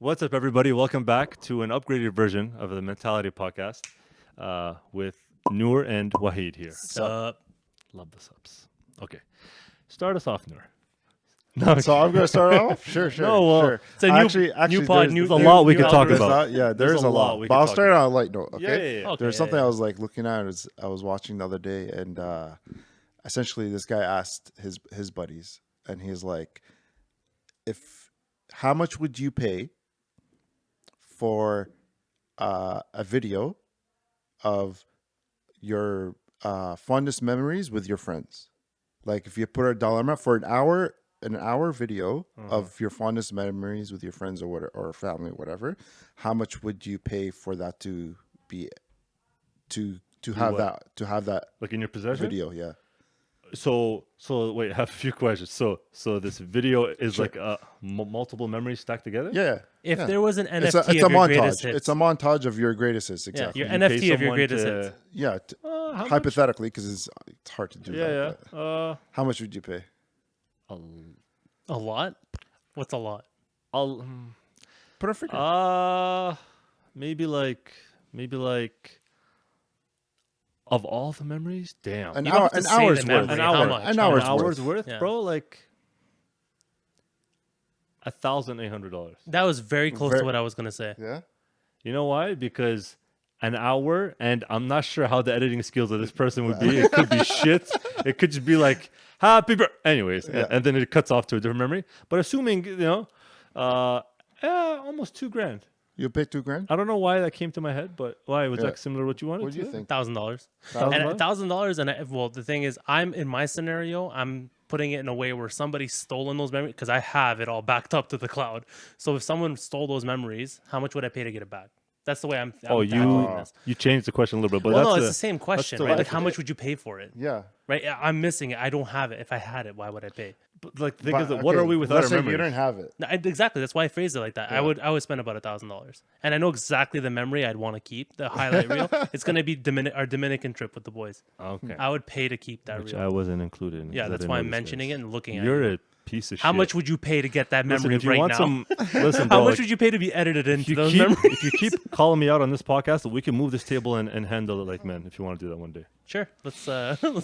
What's up, everybody? Welcome back to an upgraded version of the MentALIty podcast with Noor and Waheed here. Sup? Love the subs. Okay. Start us off, Noor. No, So I'm going to start off? Sure. No, well, sure. It's a new pod, there's a lot we could talk there's about. there's a lot. we But could I'll talk start about. on a light note, okay? Yeah. Okay, There's something yeah. I was like looking at. I was watching the other day, and essentially this guy asked his buddies, and he's like, how much would you pay for a video of your fondest memories with your friends? Like if you put a dollar amount for an hour video of your fondest memories with your friends or family, whatever, how much would you pay for that to be to have that Like in your possession? video? Yeah. So wait, I have a few questions. So this video is like multiple memories stacked together? Yeah. If yeah. there was an It's NFT a of your montage. greatest hits. It's a montage of your greatest hits. Yeah, Exactly. your You pay NFT of your someone greatest to- hits. Yeah. How much? Hypothetically, because it's hard to do. Yeah. that, but how much would you pay? A lot? What's a lot? I'll Put a figure. maybe like of all the memories, damn. An You don't hour. have to An say hour's the worth. memory. An How hour. much? An How hour's much? hour's worth, Yeah. bro. Like $1,800. That was very close to what I was going to say. Yeah. You know why? Because an hour, and I'm not sure how the editing skills of this person would be. It could be shit. It could just be like happy birthday. Anyways, and then it cuts off to a different memory. But assuming almost $2,000. You pay $2,000. I don't know why that came to my head, but why was Yeah. that similar to what you wanted? What do you to? think? $1,000. $1,000? And $1,000, and the thing is, I'm in my scenario, I'm putting it in a way where somebody's stolen those memories because I have it all backed up to the cloud. So if someone stole those memories, how much would I pay to get it back? That's the way I'm tackling this. You changed the question a little bit, but Well, no, that's it's the same question, still right? Like, accurate. how much would you pay for it? Yeah. Right? I'm missing it. I don't have it. If I had it, why would I pay? But, like think of But, what okay, are we without let's our say memories? you don't have it. No, exactly. That's why I phrased it like that. I would spend about $1,000, and I know exactly the memory I'd want to keep. The highlight reel. It's gonna be our Dominican trip with the boys. Okay, I would pay to keep that which reel. I wasn't included in. Yeah, 'cause I that's didn't why know I'm these mentioning guys. it and looking at You're it. a piece of shit. How much would you pay to get that Listen, memory if you right want now? some, listen, How bro, much like, would you pay to be edited if into you those keep memories? if you keep calling me out on this podcast, we can move this table and handle it like men. If you want to do that one day, Sure. Let's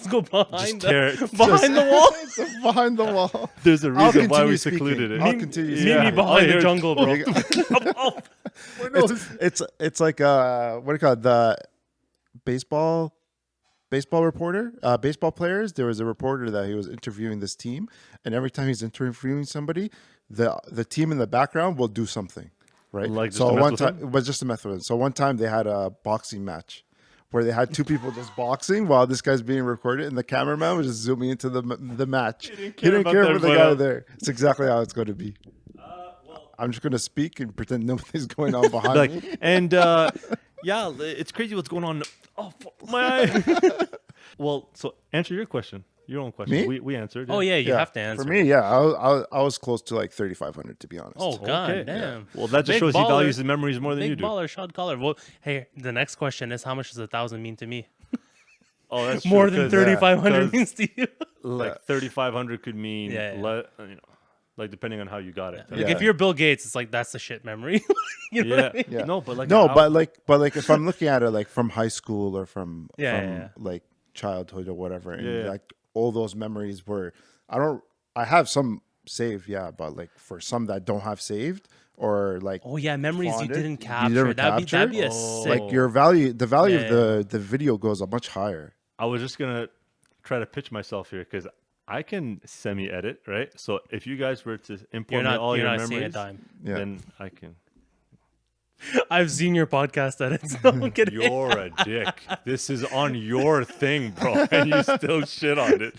go behind tear it. behind the wall. It's behind the wall. there's a I'll reason why continue we speaking. secluded it. I'll continue Meet speaking. me behind the jungle, bro. It's like what do you call it? The baseball reporter, baseball players. There was a reporter that he was interviewing this team, and every time he's interviewing somebody, the team in the background will do something, right? Like just so to mess one with time him? it was just a mess with him. So one time they had a boxing match where they had two people just boxing while this guy's being recorded, and the cameraman was just zooming into the match. He didn't care about for the that, guy but- there. It's exactly how it's going to be. I'm just going to speak and pretend nothing's going on behind me. And yeah, it's crazy what's going on. Oh, my eye. Well, so answer your question, your own question. Me? We answered. Oh yeah, you have to answer. For me, yeah, I was close to like 3,500 to be honest. Oh god, Okay. damn. Well, that just Big shows he baller. values his memories more than you Big do. baller, shot caller. Well, hey, the next question is how much does 1,000 mean to me? Oh, that's true, More than 'cause, 3,500 'cause- means to you. like 3,500 could mean Yeah. like depending on how you got it. Like Yeah. if you're Bill Gates, it's like that's the shit memory. You know what I mean? Yeah. No, but like no, an but like if I'm looking at it like from high school or from Yeah. like childhood or whatever, and Yeah. like all those memories were, I have some saved, yeah, but like for some that don't have saved or like Oh yeah, memories you fonded, didn't you capture. never That'd be a Oh. sick. like the value Yeah, of the video goes up much higher. I was just gonna try to pitch myself here because I can semi-edit, right? So if you guys were to import me all you're your not seeing a memories, dime. Yeah. then I can. I've seen your podcast edits. No, I'm kidding. You're a dick. This is on your thing, bro, and you still shit on it.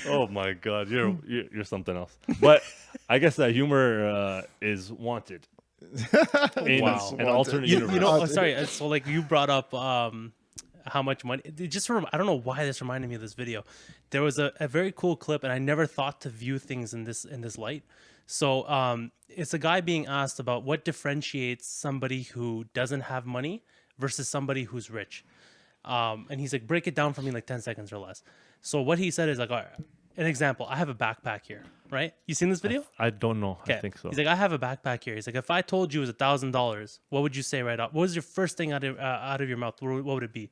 Oh my god, you're something else. But I guess that humor is wanted in Wow. an alternate You universe. know, sorry. So like you brought up how much money. It just I don't know why this reminded me of this video. There was a very cool clip, and I never thought to view things in this light. So it's a guy being asked about what differentiates somebody who doesn't have money versus somebody who's rich. And he's like, break it down for me in like 10 seconds or less. So what he said is like, all right, an example, I have a backpack here. right? You seen this video? I don't know. I Okay. think so. He's like, I have a backpack here. He's like, if I told you it was $1,000, what would you say right off? What was your first thing out of your mouth? What would it be?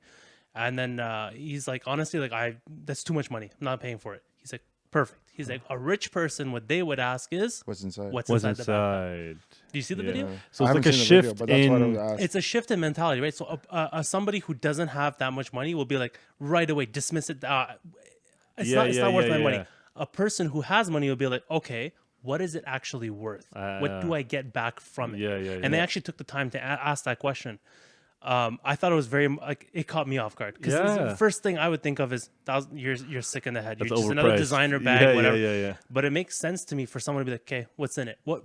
And then he's like, honestly, like that's too much money. I'm not paying for it. He's like, perfect. He's like, a rich person, what they would ask is, What's inside? what's What's inside the backpack? inside? Do you see the Yeah. video? So I it's like haven't a seen the shift video, but that's what I in. was asked. It's a shift in mentality, right? So somebody who doesn't have that much money will be like, right away, dismiss it. It's not worth my money. yeah. A person who has money will be like, okay, what is it actually worth? What do I get back from it? Yeah, yeah, And they yeah. actually took the time to ask that question. I thought it was very like it caught me off guard because Yeah. the first thing I would think of is you're sick in the head. That's You're just another overpriced. designer bag, Yeah, whatever. yeah. But it makes sense to me for someone to be like, okay, what's in it? What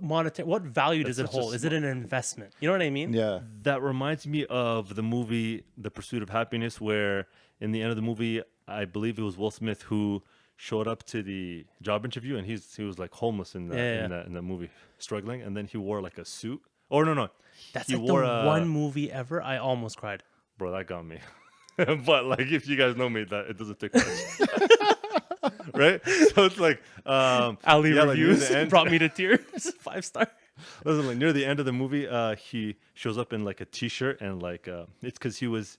value does it such a hold? Is it an investment? You know what I mean? Yeah. That reminds me of the movie The Pursuit of Happiness, where in the end of the movie, I believe it was Will Smith who showed up to the job interview, and he was like homeless in the movie, struggling, and then he wore like a suit. Or no, That's he like wore the one movie ever I almost cried. Bro, that got me. But like, if you guys know me, that it doesn't take much. Right? So it's like Ali yeah, like, near reviews the end- brought me to tears. 5-star. Listen, like near the end of the movie, he shows up in like a t-shirt, and like it's because he was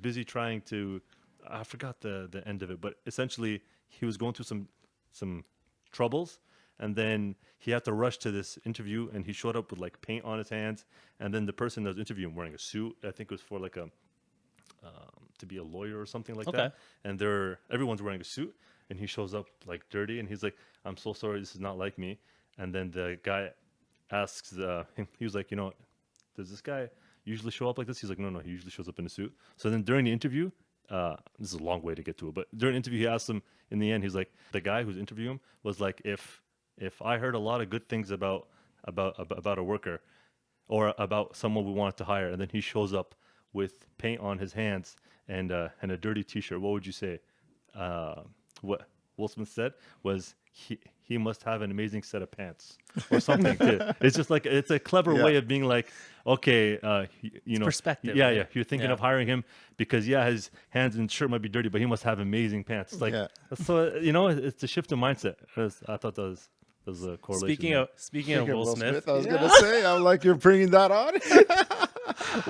busy trying to, I forgot the end of it, but essentially he was going through some troubles, and then he had to rush to this interview, and he showed up with like paint on his hands, and then the person that was interviewing wearing a suit. I think it was for like a to be a lawyer or something like Okay. that, and everyone's wearing a suit, and he shows up like dirty, and he's like, "I'm so sorry, this is not like me." And then the guy asks him, he was like, does this guy usually show up like this? He's like, no, he usually shows up in a suit. So then during the interview, this is a long way to get to it, but during the interview, he asked him in the end, he's like, the guy who's interviewing him was like, if I heard a lot of good things about a worker or about someone we wanted to hire, and then he shows up with paint on his hands and a dirty t-shirt, what would you say? What Will Smith said was, he must have an amazing set of pants or something. It's just like, it's a clever way of being like, okay, perspective, Yeah, right? yeah. You're thinking of hiring him because his hands and shirt might be dirty, but he must have amazing pants. It's like, so it's a shift in mindset. I thought that was a correlation. Speaking of Will Smith, I was gonna say, I'm like, you're bringing that on,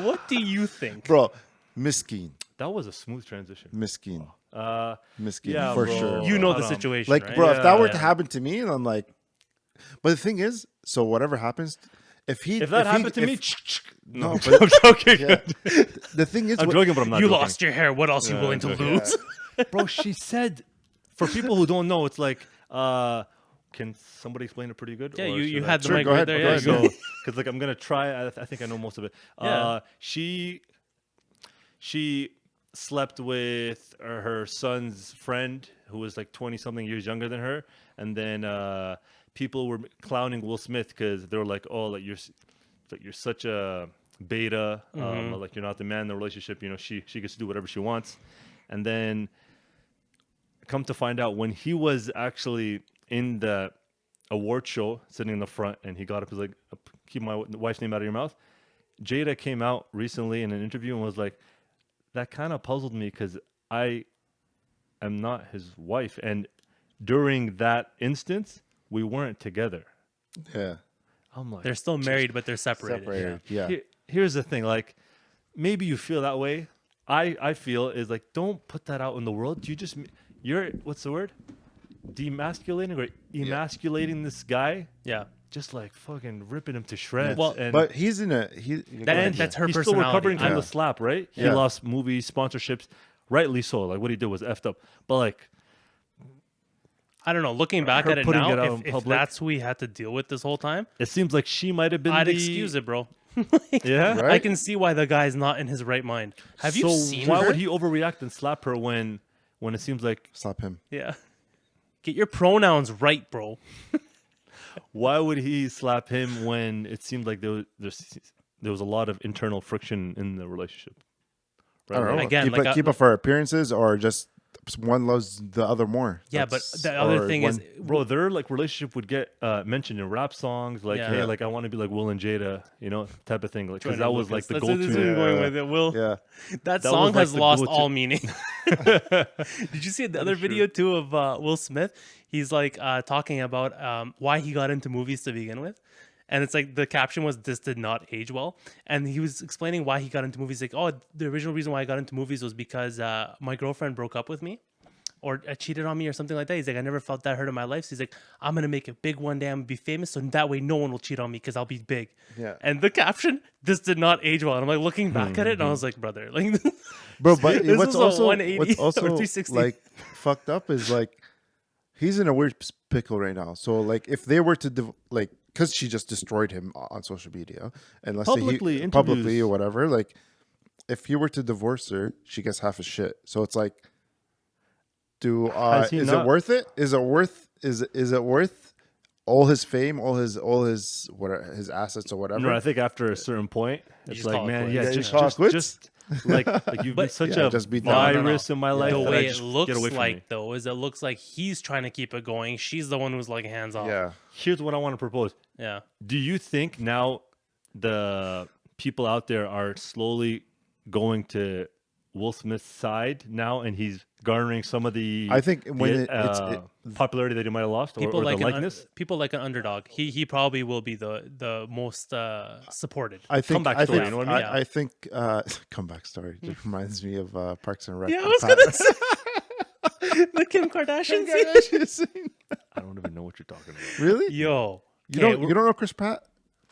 what do you think? bro. Miskeen, that was a smooth transition. Miskeen, Miskeen, yeah, for bro. sure. You know the Hold on. situation, Like, right? bro, if that were to Yeah. happen to me, and I'm like, but the thing is, so whatever happens, if That happened to me, no, I'm but joking. yeah. The thing is, I'm joking, but I'm not You joking. lost your hair. What else are you willing to joking. lose? Bro, she said, for people who don't know, it's like, can somebody explain it pretty good? Yeah, or you should had I? the Sure, mic go right ahead, there. go Yeah, ahead. you go. Because like I'm gonna try. I think I know most of it. Yeah. She slept with her son's friend, who was like 20-something years younger than her, and then people were clowning Will Smith because they were like, "Oh, like you're such a beta. Like you're not the man in the relationship. She gets to do whatever she wants." And then come to find out, when he was actually in the award show, sitting in the front, and he got up, he's like, "Keep my wife's name out of your mouth." Jada came out recently in an interview and was like, that kind of puzzled me because I am not his wife. And during that instance, we weren't together. yeah, I'm like, They're still married, but they're separated. yeah. Here's the thing. Like, maybe you feel that way. I feel is like, don't put that out in the world. You're, what's the word? Demasculating or emasculating this guy. Yeah. Just like fucking ripping him to shreds. Well, and But he's in a That's her he's still personality. recovering from Yeah. the slap, right? He Yeah. lost movies, sponsorships, rightly so. Like what he did was effed up. But like, I don't know. Looking back Her at it putting now, it out in if public. that's who he had to deal with this whole time, it seems like she might have been. I'd the, excuse it, bro. Yeah. Right? I can see why the guy's not in his right mind. Have you so seen why her? would he overreact and slap her when it seems like? slap him. Yeah. Get your pronouns right, bro. Why would he slap him when it seemed like there was a lot of internal friction in the relationship? I don't know. Again, keep like it, keep it for appearances or just one loves the other more. Yeah, but That's- the other or thing is, Bro, their like relationship would get mentioned in rap songs, like, Yeah. hey, Yeah. like I want to be like Will and Jada, you know, type of thing. Like, because Joyner that was like Lucas. the That's what go-to. I'm going with it. Will, yeah, that That song was, like, has the lost go-to. all meaning. Did you see the other is true. video too of Will Smith? He's like talking about why he got into movies to begin with. And it's like the caption was, "This did not age well." And he was explaining why he got into movies. Like, oh, the original reason why I got into movies was because my girlfriend broke up with me or cheated on me or something like that. He's like, I never felt that hurt in my life. So he's like, I'm going to make it big one day. I'm going to be famous. So that way no one will cheat on me because I'll be big. Yeah. And the caption, "This did not age well." And I'm like looking back at it and I was like, brother, like, bro. But This what's is a also 180 what's or also 360. like fucked up is like he's in a weird pickle right now. So like if they were to like because she just destroyed him on social media and let's say Publicly, he publicly interviews. or whatever, like if he were to divorce her, she gets half his shit. So it's like, Has he is not- it worth it? Is it worth all his fame, all his his assets or whatever? No, I think after a certain point, it's just like, call it man, quits. yeah, Yeah, you just, call it just, quits? just like you've been But- such Yeah, a just be done. virus in my life. the that way I it just looks get away from me. like, though, is it looks like he's trying to keep it going. She's the one who's like hands off. Yeah. Here's what I want to propose. Yeah. Do you think now the people out there are slowly going to Will Smith's side now, and he's garnering some of the I think when the, popularity that he might have lost, People or like the an likeness? people like an underdog. He probably will be the most supported. I think Comeback I story, think you know what I mean? I think comeback story just reminds me of Parks and Rec. Yeah, I was gonna say the Kim Kardashian scene. I don't even know what you're talking about. Really? Yo, You okay, don't know Chris Pratt?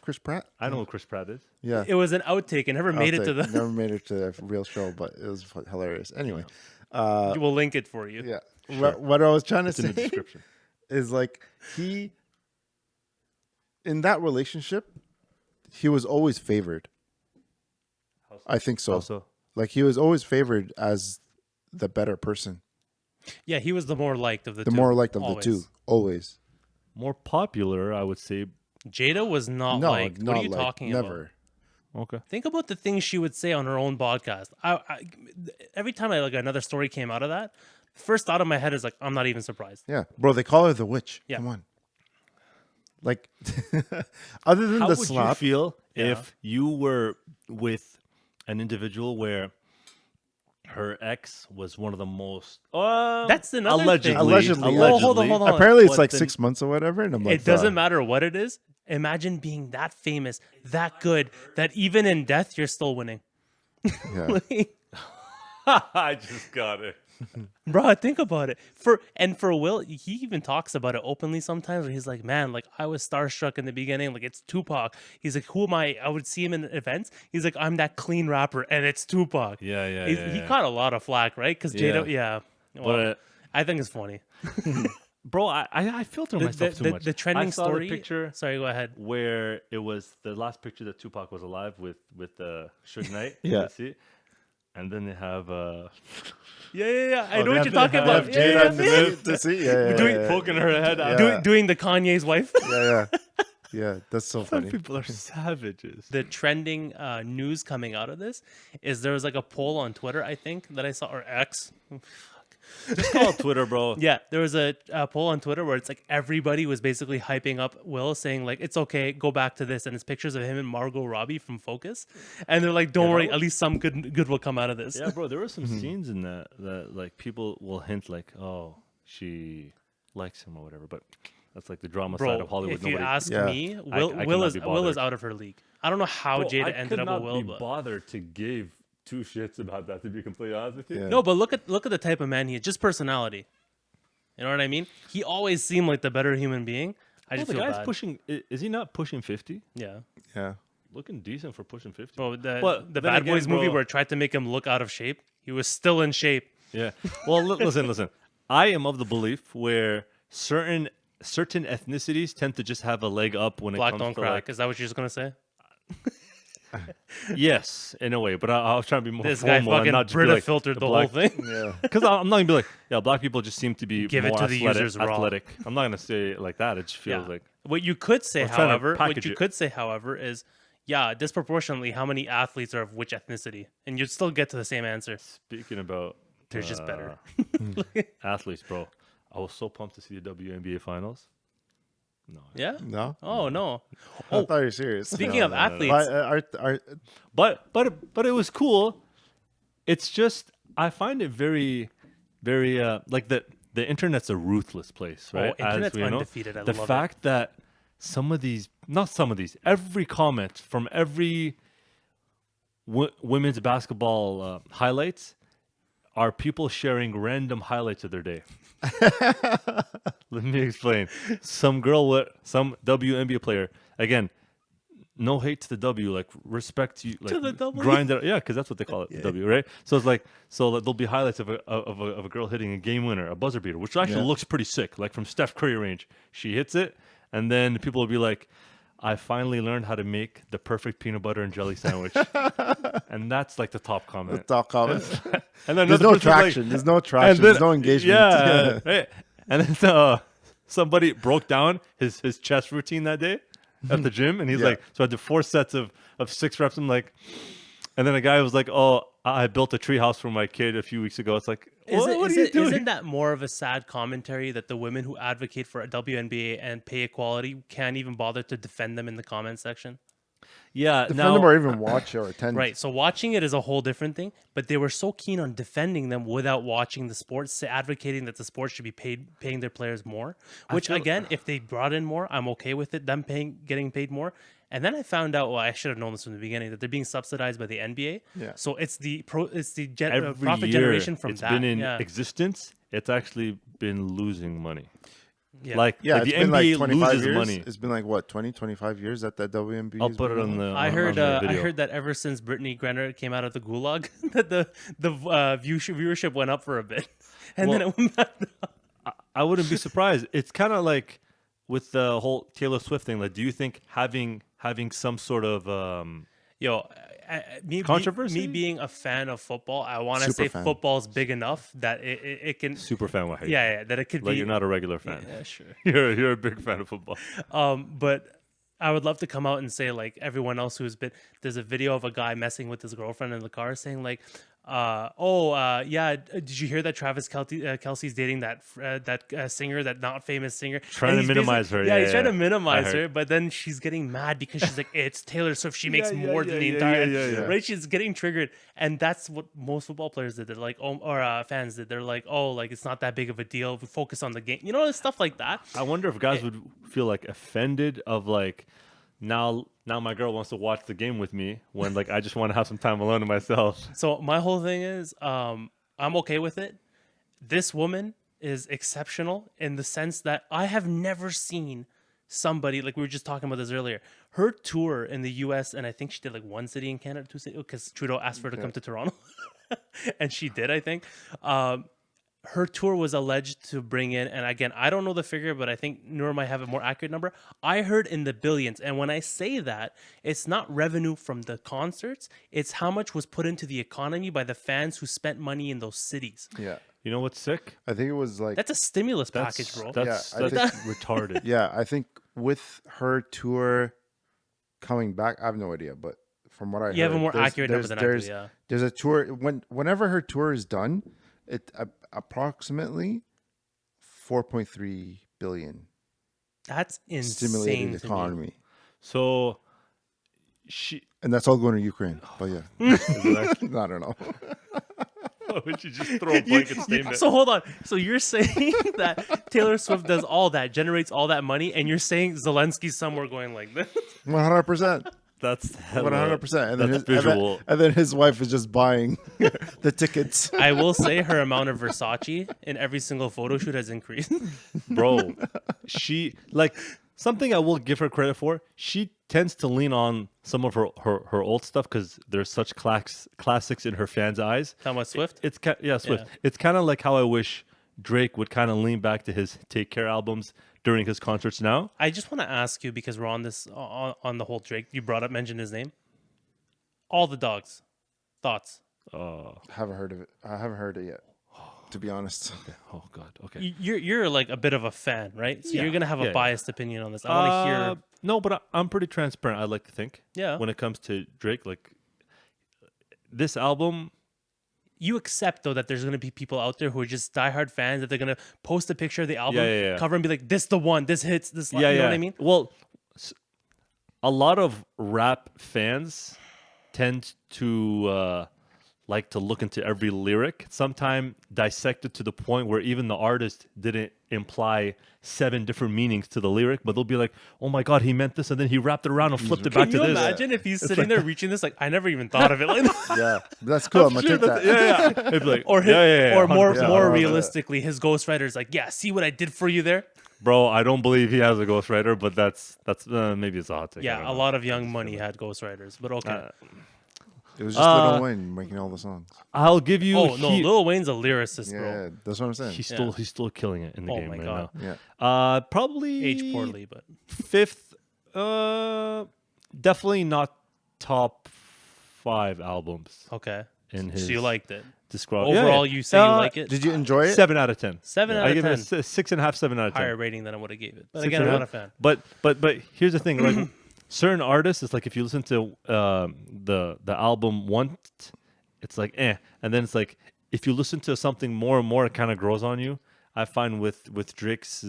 Chris Pratt? I know who Chris Pratt is. Yeah. It was an outtake. It never made it to the. Never made it to the real show, but it was hilarious. Anyway, We'll link it for you. yeah. What I was trying to It's in the say description. is like he in that relationship, he was always favored. I think so. Also, Like he was always favored as the better person, Yeah, he was the more liked of the the two. more liked of always. the two, always. more popular, I would say. Jada was not No, liked. not What are you like, talking never. about? Okay. Think about the things she would say on her own podcast. Every time like another story came out of that, first thought in my head is like, I'm not even surprised. Yeah, bro, they call her the witch. Yeah. Come on. Like, other than How the would slap, you feel Yeah. if you were with an individual where her ex was one of the most That's another thing. allegedly, Allegedly. Oh, hold on, hold on. apparently it's But like then- 6 months or whatever, and I'm like, It doesn't matter what it is. Imagine being that famous, that good, that even in death you're still winning. Yeah. Like, I just got it. bro, think about it. For Will, he even talks about it openly sometimes. Where he's like, "Man, like I was starstruck in the beginning. Like it's Tupac." He's like, "Who am I?" I would see him in events. He's like, "I'm that clean rapper, and it's Tupac." Yeah, He caught a lot of flack, right? Because Jada, yeah. Well, But I think it's funny. bro, I filter myself too much. The trending I saw story. the picture Sorry, go ahead. where it was the last picture that Tupac was alive with Suge Knight. Yeah. See? And then they have Yeah. I Oh, know they what have you're talking the- about. have Jada Yeah, and yeah, to see. Yeah, Doing- poking her head out. Yeah. Doing the Kanye's wife. yeah. Yeah, that's so Some funny. people are savages. The trending news coming out of this is there was like a poll on Twitter, I think, that I saw, or X. Just call it Twitter, bro. Yeah, there was a poll on Twitter where it's like everybody was basically hyping up Will, saying like, it's okay, go back to this. And it's pictures of him and Margot Robbie from Focus. And they're like, don't worry, at least some good will come out of this. Yeah, bro. There were some scenes in that like people will hint like, oh, she likes him or whatever, but that's like the drama side Bro, of Hollywood. if you ask Yeah. me, I Will cannot is be Will is bothered. out of her league. I don't know how Bro, Jada I ended could up not with Will, be but bothered to give two shits about that. To be completely honest with you. Yeah. no, but look at the type of man he is. Just personality. You know what I mean? He always seemed like the better human being. I Bro, just the feel guy's bad. pushing. Is he not pushing 50? Yeah, Yeah. Looking decent for pushing 50. bro. But The then Bad again, Boys movie bro- where it tried to make him look out of shape, he was still in shape. Yeah. Well, listen. I am of the belief where certain ethnicities tend to just have a leg up when Black it don't comes to crack. like. Is that what you're just gonna say? Yes, in a way, but I was trying to be more This guy formal and fucking not just be Brita like filtered the black- whole thing. Yeah. Because I'm not gonna be like, yeah, black people just seem to be Give it more to the athletic, users raw. athletic. I'm not gonna say it like that. It just feels like What you could say, was trying to however, package it. is, yeah, disproportionately, how many athletes are of which ethnicity, and you'd still get to the same answer. speaking about They're just better. Athletes, bro. I was so pumped to see the WNBA finals. No. Yeah. No, Oh no. I thought you were serious. Speaking of no. athletes, But it was cool. It's just I find it very, very like the internet's a ruthless place, right? internet's we know. undefeated. I The love fact that every comment from every women's basketball highlights are people sharing random highlights of their day. Let me explain. Some WNBA player, again, no hate to the W, like respect you, like To the W. grind it, yeah, because that's what they call it, the W, right? So it's like, there'll be highlights of a girl hitting a game winner, a buzzer beater, which actually looks pretty sick, like from Steph Curry range. She hits it, and then people will be like, I finally learned how to make the perfect peanut butter and jelly sandwich. And that's like the top comment. Top comment. And then There's another no person's like- traction. There's no traction. There's no engagement. Yeah. Right. And then somebody broke down his chest routine that day at the gym. And he's like, so I did 4 sets of 6 reps. I'm like, and then a guy was like, oh, I built a treehouse for my kid a few weeks ago. It's like, what are you doing? Isn't that more of a sad commentary that the women who advocate for a WNBA and pay equality can't even bother to defend them in the comment section? Yeah. Defend now, them or even watch or attend. Right. So watching it is a whole different thing, but they were so keen on defending them without watching the sports, advocating that the sports should be paying their players more, which again, if they brought in more, I'm okay with it, them getting paid more. And then I found out, well, I should have known this from the beginning, that they're being subsidized by the NBA. Yeah. So it's the every profit year generation from it's that. been in yeah. existence. It's actually been losing money. Yeah. Like, Yeah, like it's the been like NBA 25 loses years. money. It's been like what, 25 years that WNBA. I'll has put it been on the. I on heard. the I video. heard that ever since Brittany Griner came out of the gulag, that the viewership went up for a bit, and then it went back down. I wouldn't be surprised. It's kind of like with the whole Taylor Swift thing. Like, do you think having some sort of controversy? Me being a fan of football, I want to Super say fan. football's big enough that it can. super fan Waheed? Yeah, that it could Like be. you're not a regular fan. Yeah, sure. You're a big fan of football. But I would love to come out and say, like everyone else who's been, there's a video of a guy messing with his girlfriend in the car, saying like, yeah, did you hear that Travis Kelce's dating that singer, that not famous singer? Trying And to he's minimize basically- her. Yeah, he's trying to I minimize heard. her, but then she's getting mad because she's like, it's Taylor Swift. She makes Yeah, more than the yeah, entire, yeah. right? She's getting triggered, and that's what most football players did. They're like, or fans did. They're like, oh, like it's not that big of a deal. We focus on the game, stuff like that. I wonder if guys would feel like offended of like now my girl wants to watch the game with me when like I just want to have some time alone to myself. So my whole thing is, I'm okay with it. This woman is exceptional in the sense that I have never seen somebody, like we were just talking about this earlier. Her tour in the U.S., and I think she did like one city in Canada, 2 cities, because Trudeau asked for her to come to Toronto, and she did, I think. Her tour was alleged to bring in, and again, I don't know the figure, but I think Noor might have a more accurate number. I heard in the billions, and when I say that, it's not revenue from the concerts, it's how much was put into the economy by the fans who spent money in those cities. Yeah. You know what's sick? I think it was like That's a stimulus package, bro. That's Yeah, I retarded. yeah, I think with her tour coming back, I have no idea, but from what I heard, You have a more there's- accurate number there's- than I do, there's- yeah. There's a tour whenever her tour is done, it approximately 4.3 billion That's insane stimulated to me. economy, So she and that's all going to Ukraine. But yeah, I don't know. would you just throw a blanket statement? So hold on. So you're saying that Taylor Swift does all that, generates all that money, and you're saying Zelensky's somewhere going like this? 100%. That's hella- 100%. And then, that's his, visual. and then his wife is just buying the tickets. I will say her amount of Versace in every single photo shoot has increased. Bro, she like something I will give her credit for. She tends to lean on some of her old stuff because there's such classics in her fans' eyes. Talking about Swift? It's Swift. Yeah. It's kind of like how I wish Drake would kind of lean back to his Take Care albums during his concerts now. I just want to ask you, because we're on this on the whole Drake. You mentioned his name. All the dogs. Thoughts? Haven't heard of it. I haven't heard it yet, to be honest. Oh God. Okay. You're like a bit of a fan, right? So Yeah. you're gonna have a Yeah. biased opinion on this. I want to hear. No, but I'm pretty transparent. I like to think. Yeah. When it comes to Drake, like this album, you accept though that there's gonna be people out there who are just diehard fans that they're gonna post a picture of the album yeah. cover and be like, "This the one, this hits, this." Yeah, you know what I mean? Well, a lot of rap fans tend to like to look into every lyric, sometimes dissect it to the point where even the artist didn't imply 7 different meanings to the lyric, but they'll be like, "Oh my god, he meant this," and then he wrapped it around and flipped it back Can to you this. imagine if he's sitting there reaching this? Like, I never even thought of it like that. Yeah, that's cool. I'm gonna take that. Yeah. It'd be like, Or or 100%. more Yeah. realistically, his ghostwriter's like, "Yeah, see what I did for you there." Bro, I don't believe he has a ghostwriter, but that's maybe it's a hot take. I Yeah, don't a know. lot of Young Money had ghostwriters, but okay. It was just Lil Wayne making all the songs. I'll give you. Oh no, Lil Wayne's a lyricist, Yeah, bro. that's what I'm saying. He's still killing it in the Oh game my right God. now. Yeah. Probably Aged poorly, but 5th. Definitely not top 5 albums okay. in his. So you liked it. describe Overall, you say you like it. Did you enjoy it? 7 out of 10. 7 out I of give 10. it a 6.5, 7 out of 10. Higher rating than I would have gave it. But 6 again, out I'm of not a fan. But here's the thing, like certain artists, it's like if you listen to the album once, it's like and then it's like if you listen to something more and more, it kind of grows on you. I find with Drake's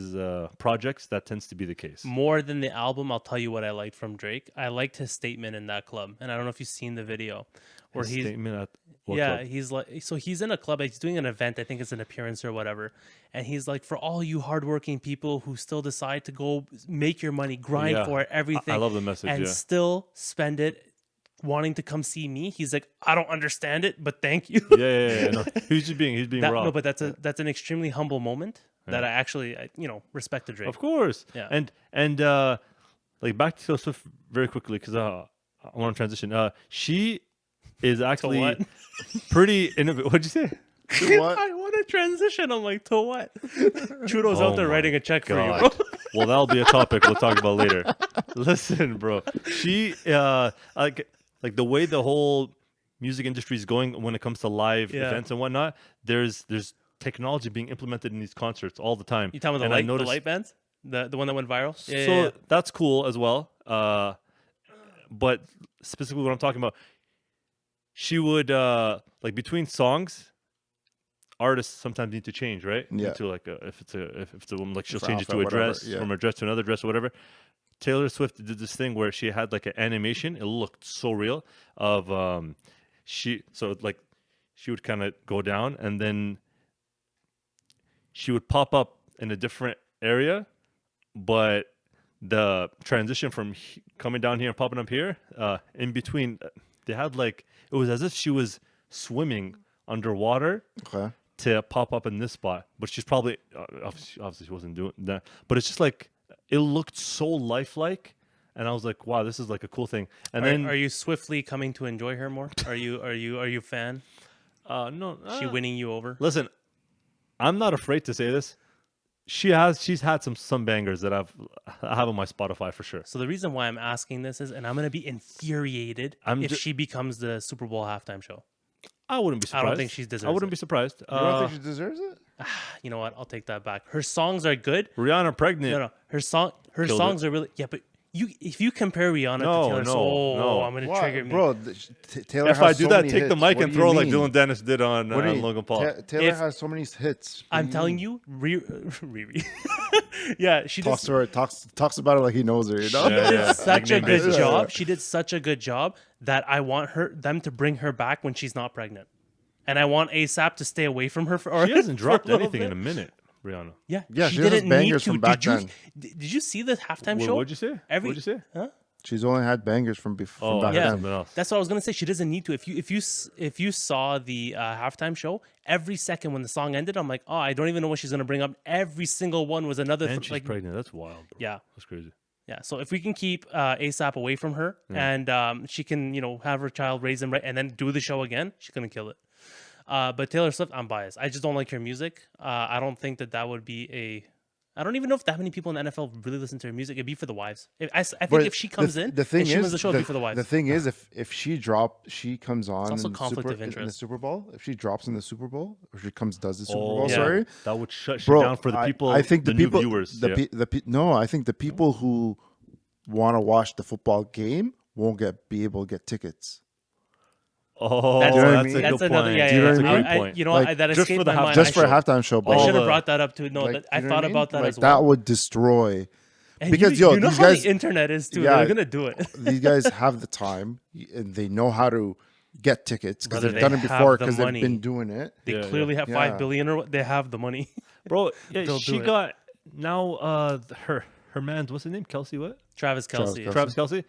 projects that tends to be the case. More than the album, I'll tell you what I liked from Drake. I liked his statement in that club, and I don't know if you've seen the video where His he's statement at what yeah, club? he's like, so he's in a club, he's doing an event, I think it's an appearance or whatever. And he's like, for all you hardworking people who still decide to go make your money, grind Yeah. for it, everything. I love the message, and yeah. still spend it wanting to come see me. He's like, I don't understand it, but thank you. Yeah. No, he's being raw. No, but that's an extremely humble moment that I actually, respect the Drake. Of course. Yeah. And like back to Taylor Swift very quickly because I want to transition. She is actually what? pretty innovative. What'd you say? What? I want to transition. I'm like, to what? Trudeau's Oh out there my writing a check for you, God. bro. Well, that'll be a topic we'll talk about later. Listen, bro. She like the way the whole music industry is going when it comes to live Yeah. events and whatnot. There's technology being implemented in these concerts all the time. You talking about And the I light, the noticed- light bands? The one that went viral? So that's cool as well. But specifically what I'm talking about, she would like between songs, artists sometimes need to change, right? Yeah. Into like if it's a woman, like she'll For change it to outfit, a whatever, dress, yeah. from a dress to another dress or whatever. Taylor Swift did this thing where she had like an animation. It looked so real of she would kind of go down and then she would pop up in a different area, but the transition from coming down here and popping up here, in between, they had like it was as if she was swimming underwater Okay. to pop up in this spot. But she's probably obviously she wasn't doing that. But it's just like it looked so lifelike, and I was like, wow, this is like a cool thing. And then Are you swiftly coming to enjoy her more? Are you a fan? no, She winning you over? listen, I'm not afraid to say this. She's had some bangers that I have on my Spotify for sure. So the reason why I'm asking this is, and I'm gonna be infuriated if she becomes the Super Bowl halftime show. I wouldn't be I surprised. don't think she deserves I wouldn't it. be surprised. You don't think she deserves it? You know what? I'll take that back. Her songs are good. Rihanna pregnant. No, her Killed songs are really but if you compare Rihanna No, to Taylor, no. I'm gonna Why? trigger me. Bro, Taylor If has I do so that, many take the hits. mic What and do you throw like mean? Dylan Dennis did on What do you- Logan Paul. Taylor If- has so many hits. I'm telling you, Riri. Yeah, she Talks just to her, talks about it like he knows her. You know? Yeah, yeah. such a Nickname good basis. job. She did such a good job that I want them to bring her back when she's not pregnant, and I want ASAP to stay away from her. She hasn't dropped for a little anything bit. in a minute, Rihanna. Yeah, Yeah, she she has didn't bangers need to. from back then. Did you see the halftime show? What'd you say? What'd you say? Huh? She's only had bangers from back yeah. then. Something else. That's what I was gonna say. She doesn't need to. If you saw the halftime show, every second when the song ended, I'm like, oh, I don't even know what she's gonna bring up. Every single one was another. And she's like, pregnant. That's wild, bro. yeah, That's crazy. yeah. So if we can keep ASAP away from her and she can, have her child, raise him right, and then do the show again, she's gonna kill it. But Taylor Swift, I'm biased. I just don't like her music. I don't think that would be I don't even know if that many people in the NFL really listen to her music. It'd be for the wives. I think But if she comes in, the thing and she wins is, the show, it'd be for the wives. The thing is, if she comes on also in, conflict of in the interest. Super Bowl, if she drops in the Super Bowl, or she does the Super Oh, Bowl, yeah. sorry, That would shut shit bro, down for the people. I think the new people, viewers. no, I think the people who want to watch the football game won't be able to get tickets. Oh, That's- you know what I that's mean? a That's good another. point. Yeah, Do you yeah. know That's a what I great mean? point. You know, Like, that just escaped for the my mind. Just for a show. halftime show, I bro. should have the- brought that up too. No, Like, I you know thought what I about mean? that Like, as well. that would destroy. And because, you yo, know these how guys- the internet is too. Yeah. They're gonna do it. These guys have the time and they know how to get tickets because Brother, they've they done it have before the because they've money. been doing it. They Yeah, clearly have Yeah. 5 billion or what. They have the money. Bro, yeah, They'll she do it. got now her man's what's his name? Kelce, what? Travis Kelce. Kelce. Travis Kelce.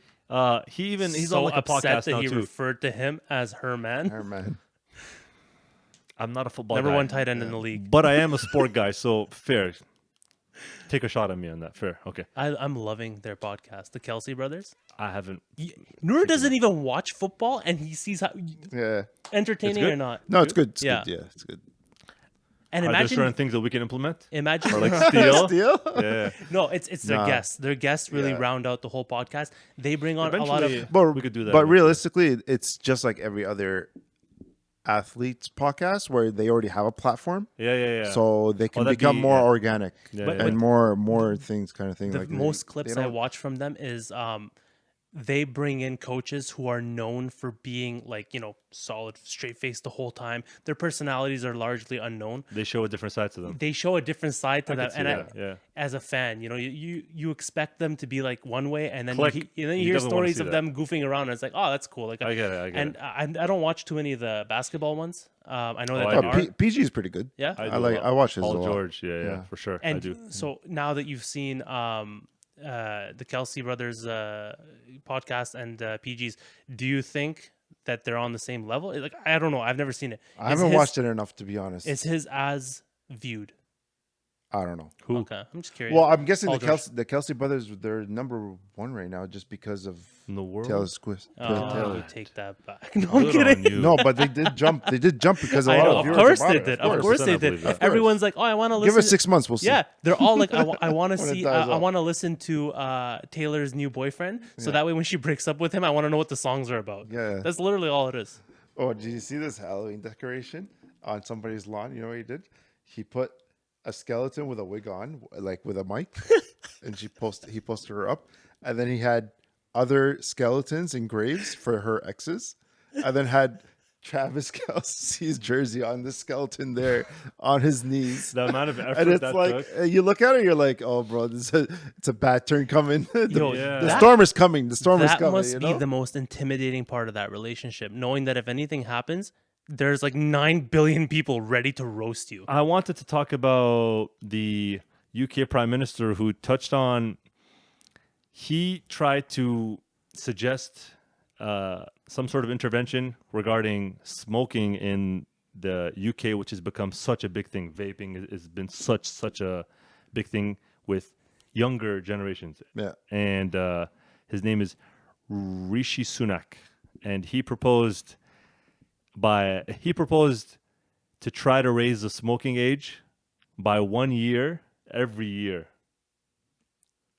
He's so on like a upset podcast that now he too. referred to him as her man. Oh, man. I'm not a football Number guy, one tight end in the league. but I am a sport guy, so fair. Take a shot at me on that. Fair, okay. I'm loving their podcast, the Kelce brothers. I haven't. Noor doesn't even watch football, and he sees how Yeah. entertaining good? or not. No, it's good. It's Yeah. good. Yeah, it's good. And Are there certain imagine, things that we can implement, imagine, or like steal? Steal? Yeah. no, it's their Nah. guests. Their guests really Yeah. round out the whole podcast. They bring on a lot of. Eventually, But we could do that. But eventually. realistically, it's just like every other athletes podcast where they already have a platform, Yeah. so they can that'd become be- more yeah. organic Yeah, But- yeah. and more things kind of thing. The like most they clips I don't- watch from them is they bring in coaches who are known for being like, solid, straight faced the whole time. Their personalities are largely unknown. They show a different side to them. They show a different side to I them. could see And that, yeah. as a fan, you expect them to be like one way, and then Click. you You hear definitely wanna stories see of that. them goofing around, and it's like, oh, that's cool. Like, I get it. and I don't watch too many of the basketball ones. I know that I there do. are. PG is pretty good. Yeah. I watch his Paul a lot. George. Yeah, Yeah. for sure. And I do. so now that you've seen the Kelce brothers podcast and PG's, do you think that they're on the same level? Like, I don't know. I've never seen it. I haven't watched it enough to be honest. Is his as viewed? I don't know. Who? Okay, I'm just curious. Well, I'm guessing Paul the Kelce brothers, they're number one right now just because of In the world. Taylor Swift. oh, Taylor. you take that back. No, I'm Good kidding. on you. No, but they did jump. They did jump because a I lot know, of of viewers course about they it, did. of Of course. course 100% they I believe did. that. Everyone's like, oh, I want to listen. Give it 6 months. We'll see. Yeah, they're all like, I want to When it see. dies I out. want to listen to Taylor's new boyfriend, so that way when she breaks up with him, I want to know what the songs are about. Yeah. That's literally all it is. Oh, did you see this Halloween decoration on somebody's lawn? You know what he did? He put a skeleton with a wig on, like with a mic, and he posted her up, and then he had other skeletons and graves for her exes, and then had Travis Kelce's jersey on the skeleton there on his knees. The amount of effort And it's that like took. you look at it, you're like, "Oh, bro, it's a bad turn coming. Yo, Yeah. The that- storm is coming. The storm is That coming." must You be know? the most intimidating part of that relationship, knowing that if anything happens, there's like 9 billion people ready to roast you. I wanted to talk about the UK Prime Minister who touched on. He tried to suggest some sort of intervention regarding smoking in the UK, which has become such a big thing. Vaping has been such a big thing with younger generations. Yeah. And his name is Rishi Sunak, and he proposed to try to raise the smoking age by 1 year every year.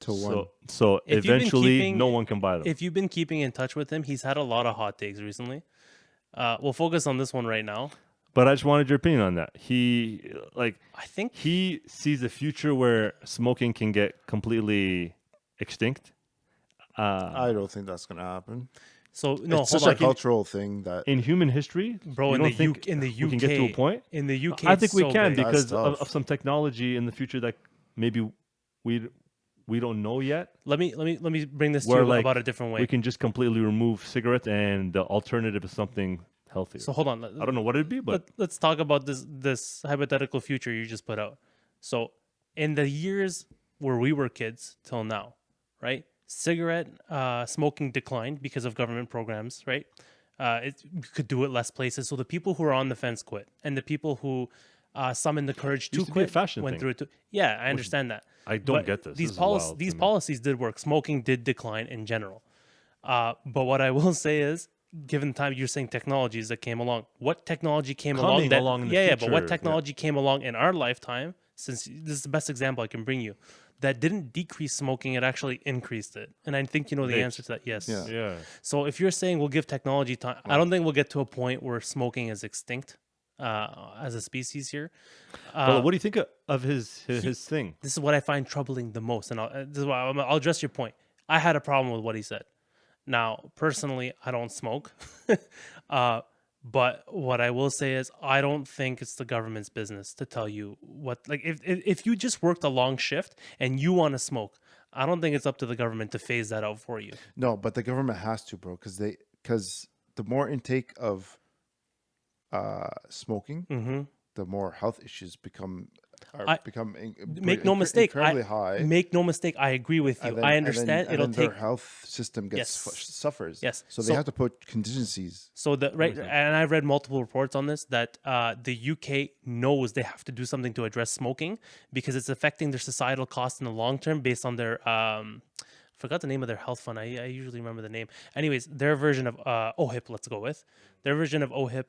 To one. So If you've been eventually, keeping- no one can buy them. If you've been keeping in touch with him, he's had a lot of hot takes recently. We'll focus on this one right now. But I just wanted your opinion on that. I think He sees a future where smoking can get completely extinct. I don't think that's gonna happen. so. No, It's hold such a on, cultural thing that In human history, bro. you In don't the, think in the UK, we can get to a point? In the UK, I think we it's so can big. because That's tough. of some technology in the future that maybe we don't know yet. Let me bring this to Where, you like, about a different way. We can just completely remove cigarettes, and the alternative is something healthier. So hold on. I don't know what it'd be, but Let's talk about this hypothetical future you just put out. So in the years where we were kids till now, right? Cigarette smoking declined because of government programs, right? You could do it less places. So the people who are on the fence quit, and the people who summoned the courage to Used to be a quit fashion went thing. through it. Yeah, I understand that. I don't But get this. These This is wild to these me. policies did work. Smoking did decline in general. But what I will say is, given the time you're saying technologies that came along, what technology came along Coming that along in the yeah, but what future, technology came along in our lifetime? Since this is the best example I can bring you, that didn't decrease smoking; it actually increased it. And I think you know the Vapes. answer to that. Yes. Yeah. yeah. So if you're saying we'll give technology time, I don't think we'll get to a point where smoking is extinct as a species here. Well, what do you think of his thing? This is what I find troubling the most, and this is why I'll address your point. I had a problem with what he said. Now, personally, I don't smoke, But what I will say is, I don't think it's the government's business to tell you what. Like, if you just worked a long shift and you want to smoke, I don't think it's up to the government to phase that out for you. No, but the government has to, bro, because the more intake of smoking, the more health issues become Make no mistake. incredibly high. Make no mistake. I agree with you. I understand. And It'll then take. their health system gets suffers. Yes. So they have to put contingencies. So and I've read multiple reports on this that the UK knows they have to do something to address smoking because it's affecting their societal costs in the long term based on their forgot the name of their health fund. I usually remember the name. Anyways, their version of OHIP. Let's go with their version of OHIP.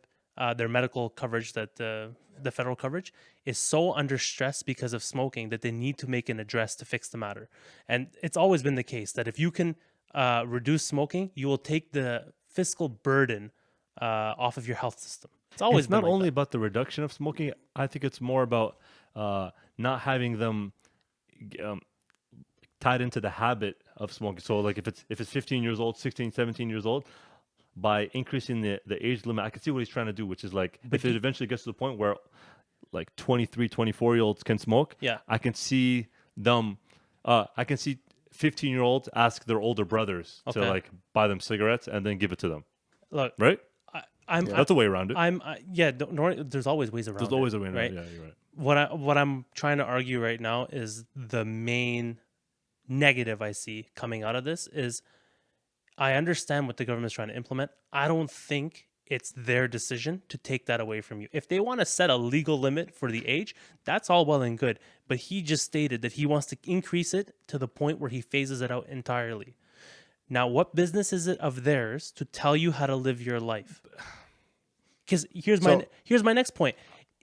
Their medical coverage, that the federal coverage, is so under stress because of smoking that they need to make an address to fix the matter. And it's always been the case that if you can reduce smoking, you will take the fiscal burden off of your health system. It's always It's not been like only that. about the reduction of smoking. I think it's more about not having them tied into the habit of smoking. So like if it's 15 years old, 16, 17 years old, by increasing the age limit, I can see what he's trying to do, which is like if it eventually gets to the point where like 23, 24-year-olds can smoke, Yeah. I can see them, I can see 15-year-olds ask their older brothers to Okay. like buy them cigarettes and then give it to them, Look, right? I'm That's a way around it. there's always ways around. There's always a way it, around right? it. Yeah, you're right. What I'm trying to argue right now is the main negative I see coming out of this is I understand what the government is trying to implement. I don't think it's their decision to take that away from you. If they want to set a legal limit for the age, that's all well and good. But he just stated that he wants to increase it to the point where he phases it out entirely. Now, what business is it of theirs to tell you how to live your life? Because here's my next point.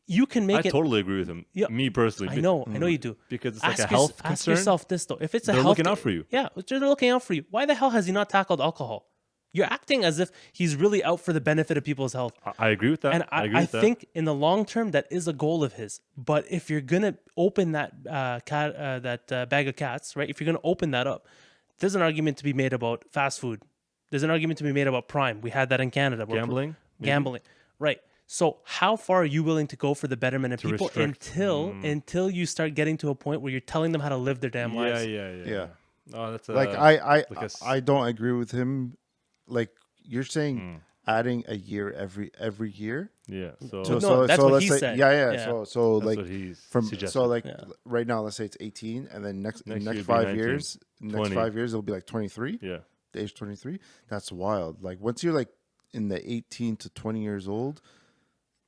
You can make I it. totally agree with him. Yeah, Me personally. I know you do. Because it's like a health concern. Ask yourself this though: if it's a They're health, looking out for you. Yeah, they're looking out for you. Why the hell has he not tackled alcohol? You're acting as if he's really out for the benefit of people's health. I agree with that. And I think in the long term that is a goal of his. But if you're gonna open that bag of cats, right? If you're gonna open that up, there's an argument to be made about fast food. There's an argument to be made about Prime. We had that in Canada. Gambling? Gambling, right? So how far are you willing to go for the betterment of people until you start getting to a point where you're telling them how to live their damn lives? Yeah. Oh, that's Like I don't agree with him. Like you're saying, adding a year every year. Yeah. No, that's what let's he say, said. Yeah. So That's like what he's from suggesting. right now, let's say it's 18, and then next year it'll be 5 19, years, 20. it'll be like 23. Yeah. The age 23. That's wild. Like once you're like in the 18 to 20 years old.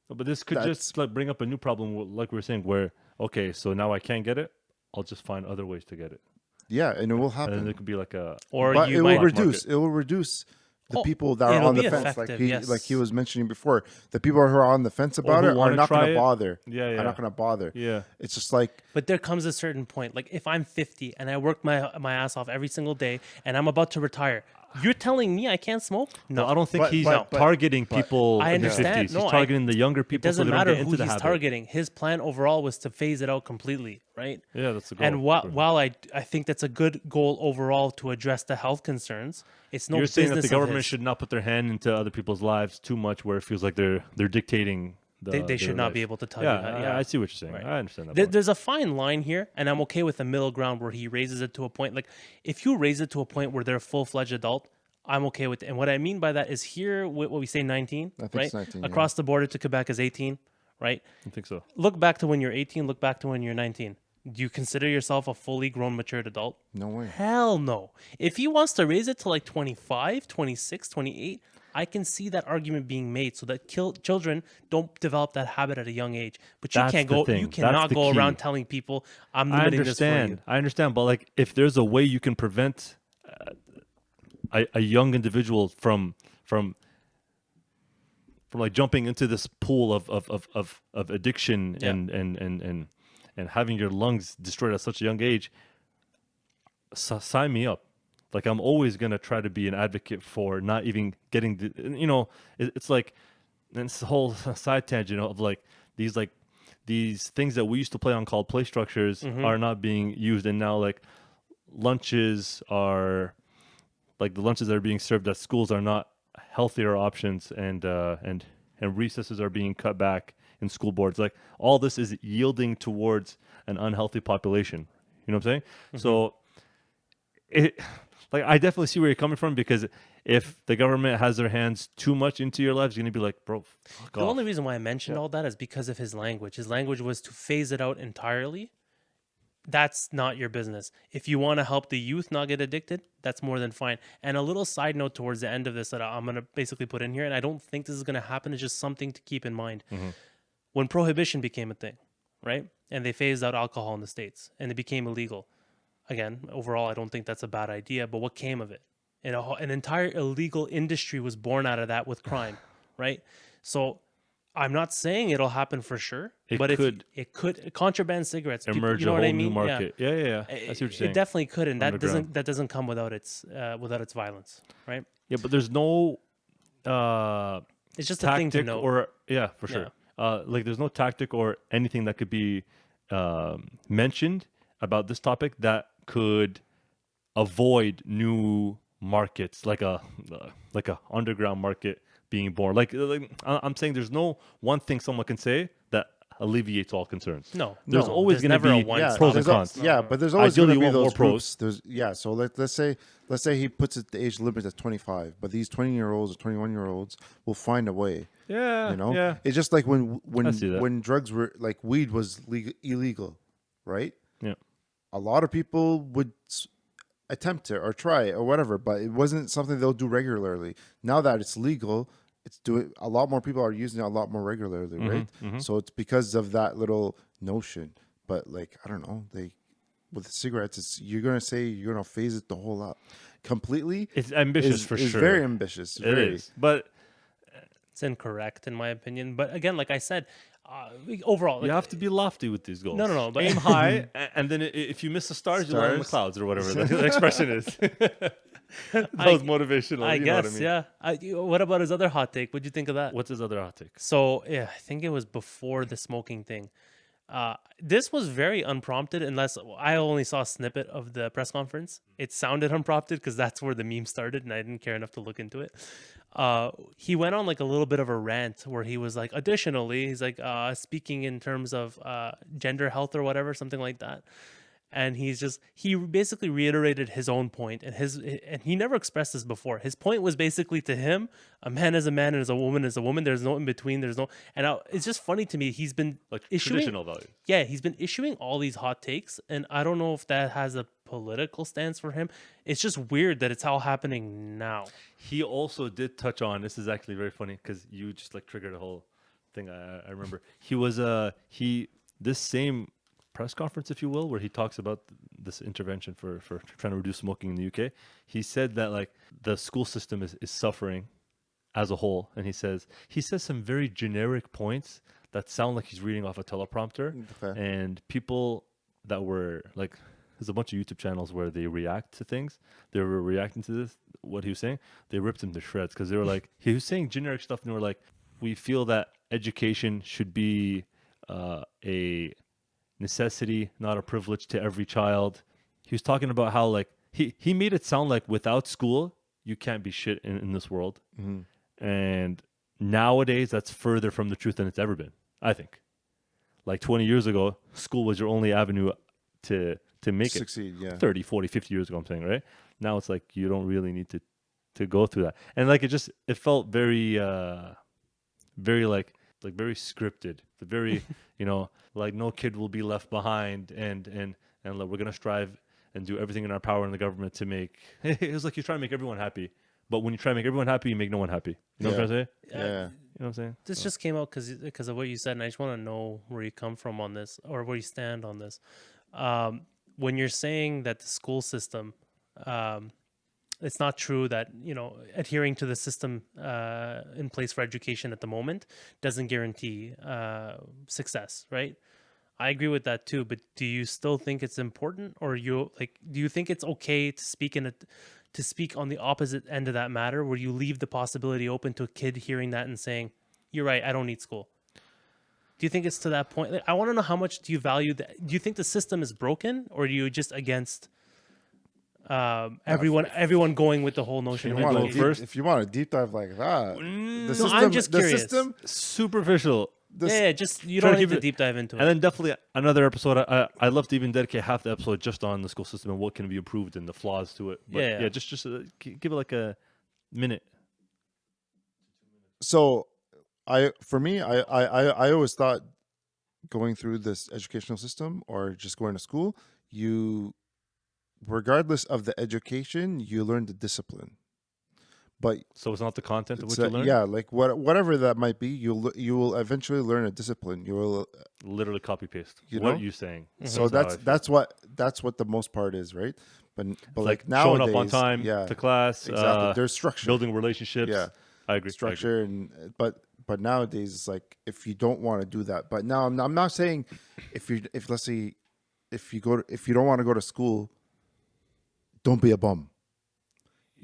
But this could just like bring up a new problem, like we were saying, where okay, so now I can't get it. I'll just find other ways to get it. Yeah, and it will happen. And then there could be like a, but it will reduce. It will reduce the people that are on the fence, like he was mentioning before. The people who are on the fence about it are not going to bother. Yeah, are not going to bother. Yeah, it's just like. But there comes a certain point. Like if I'm 50 and I work my ass off every single day, and I'm about to retire. You're telling me I can't smoke? No, I don't think he's targeting people. I understand. In their 50s. No, he's targeting the younger people. It doesn't so they matter don't get who into the he's habit. targeting. His plan overall was to phase it out completely, right? Yeah, that's the goal. And while I think that's a good goal overall to address the health concerns, it's no. You're saying that the government should should not put their hand into other people's lives too much, where it feels like they're dictating. They should not be able to tell you that. Yeah, I see what you're saying. Right. I understand that. There's a fine line here, and I'm okay with the middle ground where he raises it to a point. Like if you raise it to a point where they're a full-fledged adult, I'm okay with it. And what I mean by that is here, what we say 19, I think right? it's 19, Across the border to Quebec is 18, right? I think so. Look back to when you're 18. Look back to when you're 19. Do you consider yourself a fully grown, matured adult? No way. Hell no. If he wants to raise it to like 25, 26, 28, I can see that argument being made so that children don't develop that habit at a young age. But you can't go. You cannot go around telling people I'm limiting this for you. I understand, but like if there's a way you can prevent a young individual from like jumping into this pool of addiction and having your lungs destroyed at such a young age, sign me up. Like I'm always gonna try to be an advocate for not even getting the, it's like this whole side tangent of like these things that we used to play on called play structures are not being used, and now like lunches are like the lunches that are being served at schools are not healthier options, and and recesses are being cut back in school boards. Like all this is yielding towards an unhealthy population. You know what I'm saying? So it, like, I definitely see where you're coming from, because if the government has their hands too much into your lives, you're gonna be like, bro, fuck The off. only reason why I mentioned all that is because of his language. His language was to phase it out entirely. That's not your business. If you want to help the youth not get addicted, that's more than fine. And a little side note towards the end of this that I'm going to basically put in here, and I don't think this is going to happen, it's just something to keep in mind. When prohibition became a thing, right? And they phased out alcohol in the States and it became illegal. Again, overall, I don't think that's a bad idea, but what came of it? An entire illegal industry was born out of that with crime, right? So I'm not saying it'll happen for sure, but it could contraband cigarettes emerge you know a what whole I mean? new market. Yeah. I see what you're saying. It definitely could, and Underground. that doesn't come without its violence, right? Yeah, but there's no It's just a thing to tactic know. or for sure. Like there's no tactic or anything that could be mentioned about this topic that could avoid new markets, like a underground market being born. Like I'm saying, there's no one thing someone can say that alleviates all concerns. No, There's always going never to a be one Yeah, size pros and there's cons. but there's always going Ideally, to you be want those more groups. So let's say he puts it the age limit at 25, but these 20-year-olds or 21-year-olds will find a way. Yeah, You know, yeah. it's just like I see that. when drugs were like weed was illegal, right? Yeah. A lot of people would attempt it or try it or whatever, but it wasn't something they'll do regularly. Now that it's legal, a lot more people are using it a lot more regularly, right? So it's because of that little notion. But like, I don't know, with cigarettes, you're gonna phase it the whole up completely. It's ambitious for is sure. very ambitious. It is, but It's incorrect in my opinion. But again, like I said, overall, you like, have to be lofty with these goals. No, but aim high, and then if you miss the stars, you land in the clouds or whatever the expression is. That was motivational. I you guess, know what I mean? yeah. What about his other hot take? What'd you think of that? What's his other hot take? So yeah, I think it was before the smoking thing. This was very unprompted, unless I only saw a snippet of the press conference. It sounded unprompted because that's where the meme started, and I didn't care enough to look into it. He went on like a little bit of a rant where he was like, additionally, he's like speaking in terms of gender health or whatever, something like that. And he basically reiterated his own point, and he never expressed this before. His point was basically to him, a man is a man and a woman is a woman. There's no in between. It's just funny to me. He's been Like issuing traditional value. Yeah, he's been issuing all these hot takes, and I don't know if that has a political stance for him. It's just weird that it's all happening now. He also did touch on, this is actually very funny because you just like triggered a whole thing. I remember he was this same press conference, if you will, where he talks about this intervention for trying to reduce smoking in the UK. He said that like the school system is suffering as a whole, and he says some very generic points that sound like he's reading off a teleprompter. Okay. And people that were like, there's a bunch of YouTube channels where they react to things. They were reacting to this, what he was saying. They ripped him to shreds because they were like, he was saying generic stuff, and they were like, we feel that education should be a necessity, not a privilege to every child. He was talking about how like he made it sound like without school you can't be shit in this world. And nowadays that's further from the truth than it's ever been, I think. Like 20 years ago, school was your only avenue to make Succeed, it. yeah. 30, 40, 50 years ago, I'm saying, right? Now it's like you don't really need to go through that. And like it felt very very like very scripted, very like no kid will be left behind, and like, we're gonna strive and do everything in our power in the government to make it was like you're trying to make everyone happy, but when you try to make everyone happy, you make no one happy. You know what I'm trying to say? Yeah. You know what I'm saying? This just came out because of what you said, and I just want to know where you come from on this, or where you stand on this. When you're saying that the school system, it's not true that adhering to the system in place for education at the moment doesn't guarantee success, right? I agree with that too, but do you still think it's important, or do you think it's okay to speak on the opposite end of that matter, where you leave the possibility open to a kid hearing that and saying, "You're right, I don't need school"? Do you think it's to that point? Like, I want to know, how much do you value that? Do you think the system is broken, or are you just against everyone going with the whole notion of education. If you want a deep dive like that, No, I'm just curious. Superficial. Just you don't need to deep dive into it. And then definitely another episode. I'd love to even dedicate half the episode just on the school system and what can be improved and the flaws to it. But just give it like a minute. So, I always thought going through this educational system or just going to school, regardless of the education, you learn the discipline. But so it's not the content of what you learn. Yeah, like whatever that might be, you will eventually learn a discipline. You will literally copy paste. What are you saying? Mm-hmm. So that's what the most part is, right? But like nowadays, showing up on time to class. Exactly. There's structure, building relationships. Yeah, I agree. Structure but nowadays it's like if you don't want to do that. But now I'm not saying if let's say if you don't want to go to school, don't be a bum.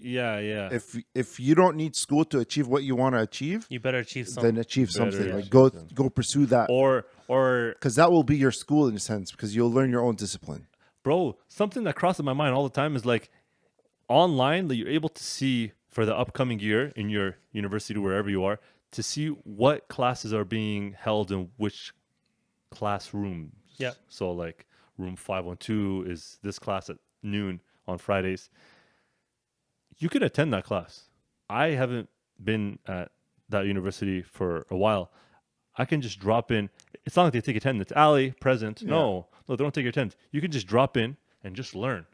Yeah. If you don't need school to achieve what you want to achieve, you better achieve something. Then achieve something. Like go pursue that. Or because that will be your school in a sense, because you'll learn your own discipline. Bro, something that crosses my mind all the time is like online that you're able to see for the upcoming year in your university, wherever you are, to see what classes are being held in which classrooms. Yeah. So like room 512 is this class at noon on Fridays. You could attend that class. I haven't been at that university for a while. I can just drop in. It's not like they take attendance. Ali, present. Yeah. No, they don't take your attendance. You can just drop in and just learn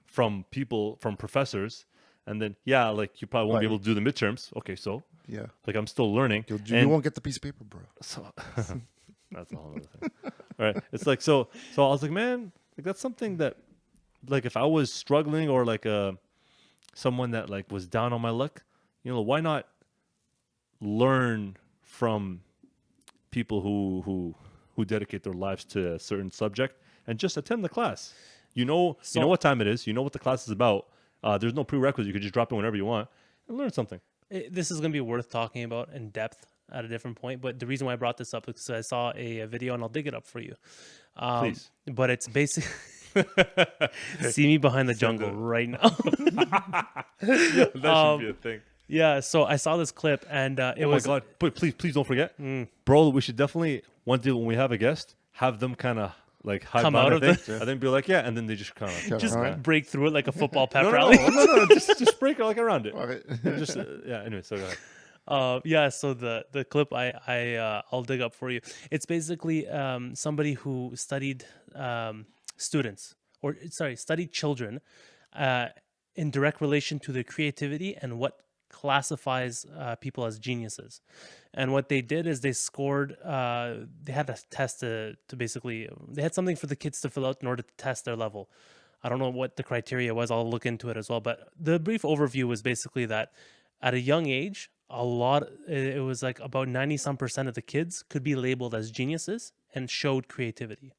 from people, from professors. And then, like you probably won't be able to do the midterms. Okay, so like I'm still learning. You won't get the piece of paper, bro. So that's a whole other thing. All right. It's like, so I was like, man, like that's something that, like if I was struggling or like someone that like was down on my luck, why not learn from people who dedicate their lives to a certain subject and just attend the class. You know what time it is. You know what the class is about. There's no prerequisite. You could just drop in whenever you want and learn something. This is going to be worth talking about in depth at a different point. But the reason why I brought this up is because I saw a video, and I'll dig it up for you. Please. But it's basically... See me behind the jungle right now. That should be a thing. Yeah, so I saw this clip, and it was... Oh my God. But please don't forget. Bro, we should definitely, one day when we have a guest, have them kind of like come out of it, and then be like, and then they just kind of break through it like a football pep rally. No, just break it like around it. Just anyway, so go ahead. So the clip I'll dig up for you. It's basically somebody who studied studied children in direct relation to their creativity and what classifies people as geniuses. And what they did is they scored, they had a test to basically, they had something for the kids to fill out in order to test their level. I don't know what the criteria was. I'll look into it as well. But the brief overview was basically that at a young age, it was like about 90% of the kids could be labeled as geniuses and showed creativity.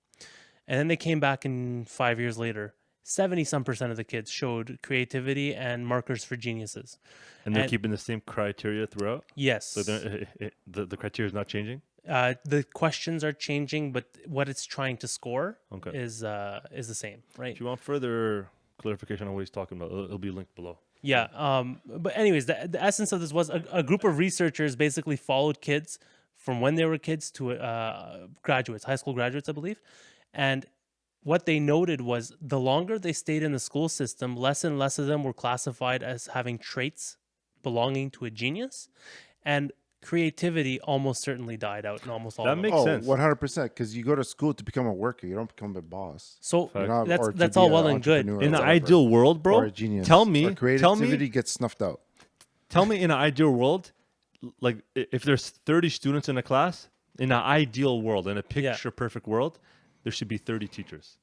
And then they came back in 5 years later, 70% of the kids showed creativity and markers for geniuses. And they're keeping the same criteria throughout? Yes. So the criteria is not changing? The questions are changing, but what it's trying to score is the same, right? If you want further clarification on what he's talking about, it'll be linked below. Yeah. But anyways, the essence of this was a group of researchers basically followed kids from when they were kids to graduates, high school graduates, I believe. And what they noted was the longer they stayed in the school system, less and less of them were classified as having traits belonging to a genius. And creativity almost certainly died out in almost all of them. That makes sense. 100%, because you go to school to become a worker. You don't become a boss. So that's all well and good. In the ideal world, bro, or a genius. Tell me, creativity gets snuffed out. Tell me in an ideal world, like if there's 30 students in a class, in an ideal world, in a picture perfect world, there should be 30 teachers.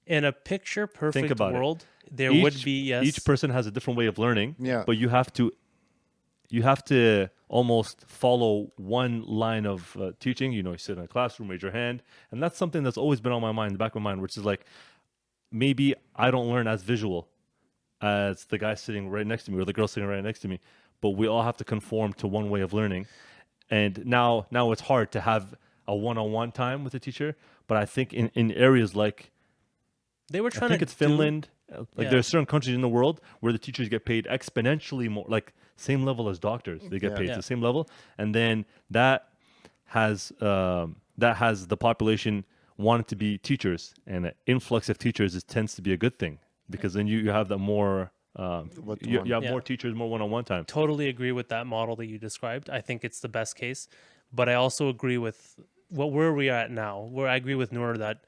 In a picture perfect world, there would be, yes. Each person has a different way of learning. Yeah. But you have to almost follow one line of teaching. You sit in a classroom, raise your hand. And that's something that's always been on my mind, the back of my mind, which is like, maybe I don't learn as visual as the guy sitting right next to me or the girl sitting right next to me, but we all have to conform to one way of learning. And now it's hard to have a one-on-one time with a teacher. But I think in areas like They were I trying think to it's Finland. Like Yeah. there are certain countries in the world where the teachers get paid exponentially more, like same level as doctors. They get Yeah. paid Yeah. to the same level, and then has the population wanting to be teachers, and an influx of teachers tends to be a good thing because then you have that more. One-to-one. You have Yeah. more teachers, more one-on-one time. totally agree with that model that you described. I think it's the best case, but I also agree with where we are at now. Where I agree with Noor that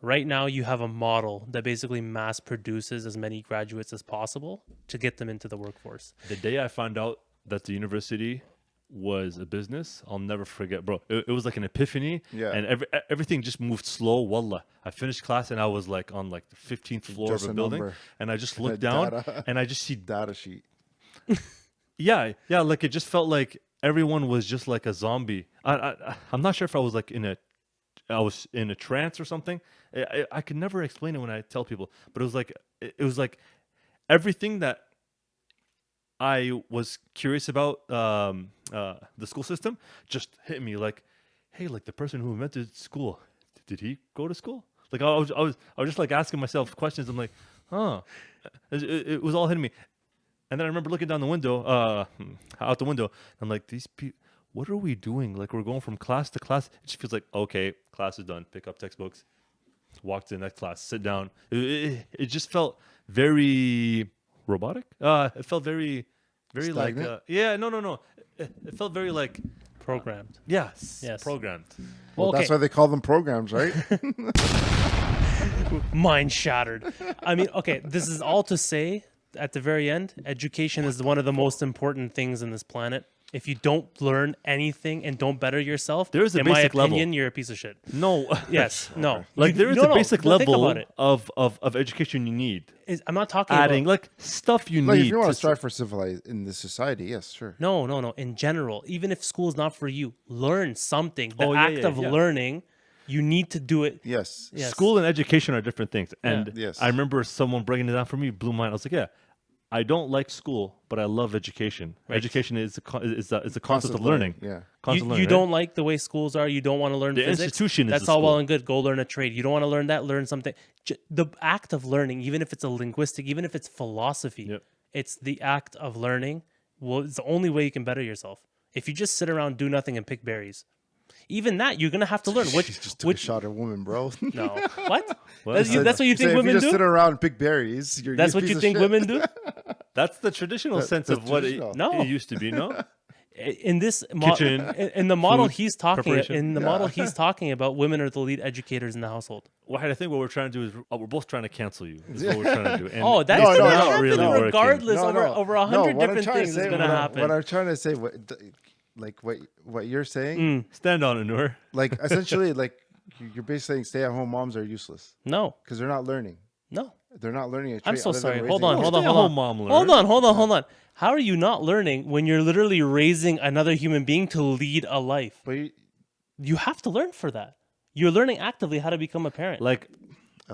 right now you have a model that basically mass produces as many graduates as possible to get them into the workforce. The day I found out that the university was a business, I'll never forget, bro. It was like an epiphany, Yeah. and everything just moved slow. Wallah, I finished class and I was like on like the 15th floor Just of a a building, number. and I just And a looked down data. and I just see, Data sheet. yeah, like it just felt like everyone was just like a zombie. I'm not sure if I was like I was in a trance or something. I could never explain it when I tell people, but it was like everything that I was curious about the school system just hit me like, hey, like the person who invented school, did he go to school? Like I was just like asking myself questions. I'm like, huh, it was all hitting me. And then I remember looking down the window, out the window. I'm like, these people, what are we doing? Like we're going from class to class. It just feels like, okay, class is done. Pick up textbooks, walk to the next class, sit down. It just felt very robotic. It felt very like Stagnant? yeah, no. It felt very like Programmed. yes, Yes. programmed. Well, okay. that's why they call them programs, right? Mind shattered. I mean, okay, this is all to say at the very end, education is one of the most important things in this planet. If you don't learn anything and don't better yourself, There is a in my basic level. opinion, you're a piece of shit. No, Yes, no. like there is a basic no, think level about it. of education you need. I'm not talking Adding about like stuff you Like need if you want to to strive for civilized in this society, yes, sure. no. In general, even if school's not for you, learn something. The Oh, yeah, act yeah, of yeah. learning, you need to do it. Yes. Yes. School and education are different things. And Yes. I remember someone breaking it down for me, blew my mind. I was like, yeah, I don't like school, but I love education. Right. Education is a concept of learning. Yeah. Constant You learning, right? don't like the way schools are. You don't want to learn The physics. institution is That's the all well school. and good. Go learn a trade. You don't want to learn that. Learn something. The act of learning, even if it's a linguistic, even if it's philosophy, Yep. it's the act of learning. Well, it's the only way you can better yourself. If you just sit around, do nothing, and pick berries, even that you're gonna have to learn. She Which just took a shot at a woman, bro. no what? What? That's what you think If women you just do. sit around and pick berries, you're That's a what piece you of think shit. women do. That's the traditional sense that's of what traditional. No. it used to be, no? In this Kitchen, in the model food, he's talking preparation. in the model he's talking about, women are the lead educators in the household. Well, I think what we're trying to do is we're both trying to cancel you. Is what we're trying to do. And Oh, that's No, gonna no, no, happen really working. regardless. Over No, 100 what I'm different trying to things say- is gonna happen. What I'm trying to say, what you're saying, stand on it, Noor. like essentially, like you're basically saying stay-at-home moms are useless No, because they're not learning. no. They're not learning a trait. I'm so other than sorry. raising Hold on, kids. hold on, Stay-at-home hold on. mom Hold learn. on, hold on. How are you not learning when you're literally raising another human being to lead a life? But You have to learn for that. You're learning actively how to become a parent. Like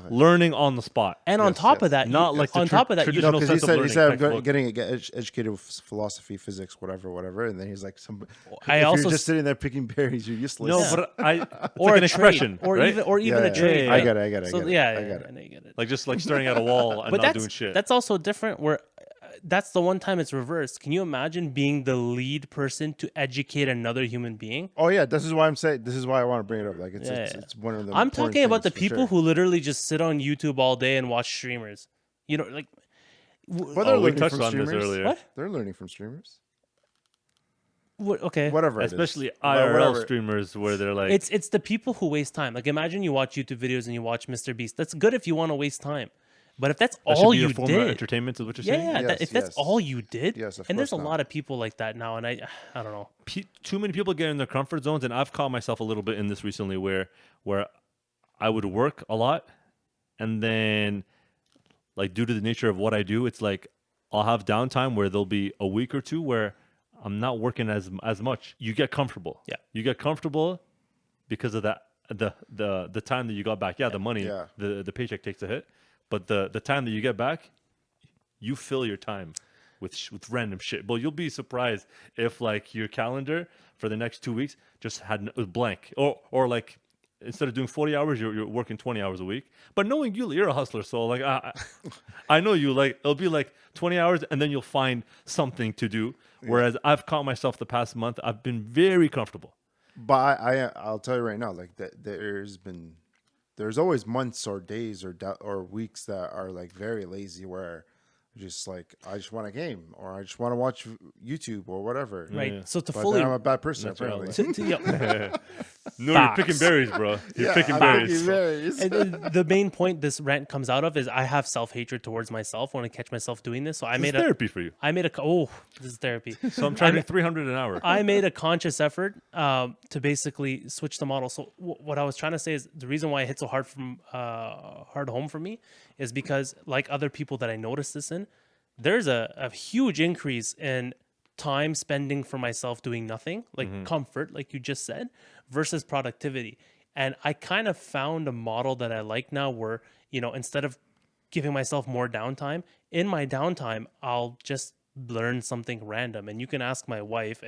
learning on the spot. And on Yes, top yes. of that, Not like the on top of that, you traditional because sense of he learning said I'm textbook. getting educated with philosophy, physics, whatever, and then he's like, I if also you're just sitting there picking berries, you're useless. No, Yeah. but it's or like a an expression, trade, or right? even a trade. yeah. I got it. So I get yeah, it. I yeah, got it. I know you get it. Like just like staring at a wall and But not doing shit. that's also different. Where that's the one time it's reversed. Can you imagine being the lead person to educate another human being? Oh yeah, this is why I'm saying. This is why I want to bring it up. Like it's Yeah, it's, yeah. it's one of the. I'm important talking about the things, for people sure. who literally just sit on YouTube all day and watch streamers. You know, like But they're we learning touched from on this streamers. earlier. What? They're learning from streamers. okay. Whatever. it is. Especially Whatever. IRL streamers where they're like, It's the people who waste time. Like imagine you watch YouTube videos and you watch Mr. Beast. That's good if you want to waste time. But if that's that should all be you your form of did, entertainment is what you're yeah, saying? yeah. Yes, If that's yes. all you did, Yes, of and there's a course not. lot of people like that now, and I don't know. Too many people get in their comfort zones, and I've caught myself a little bit in this recently where I would work a lot, and then like due to the nature of what I do, it's like I'll have downtime where there'll be a week or two where I'm not working as much. You get comfortable. Yeah. You get comfortable because of that the time that you got back. Yeah, the money, Yeah. the paycheck takes a hit, but the time that you get back, you fill your time with random shit. But you'll be surprised if like your calendar for the next 2 weeks just had was blank, or like instead of doing 40 hours, you're working 20 hours a week. But knowing you're a hustler, so like I know you, like it'll be like 20 hours, and then you'll find something to do. Whereas I've caught myself the past month, I've been very comfortable. But I'll tell you right now, like there's always months or days or weeks that are like very lazy where just like I just want a game or I just want to watch YouTube or whatever. Right. Yeah. So to But fully then I'm a bad person That's apparently. No, you're Facts. picking berries, bro. You're picking I'm berries. picking berries. And the main point this rant comes out of is I have self-hatred towards myself when I catch myself doing this. So I It's made therapy for you. this is therapy. So I'm charging $300 an hour. I made a conscious effort to basically switch the model. So what I was trying to say is the reason why it hit so hard hard home for me is because like other people that I noticed this in, there's a huge increase in time spending for myself doing nothing, like comfort, like you just said, versus productivity. And I kind of found a model that I like now where, instead of giving myself more downtime, in my downtime, I'll just learn something random. And you can ask my wife,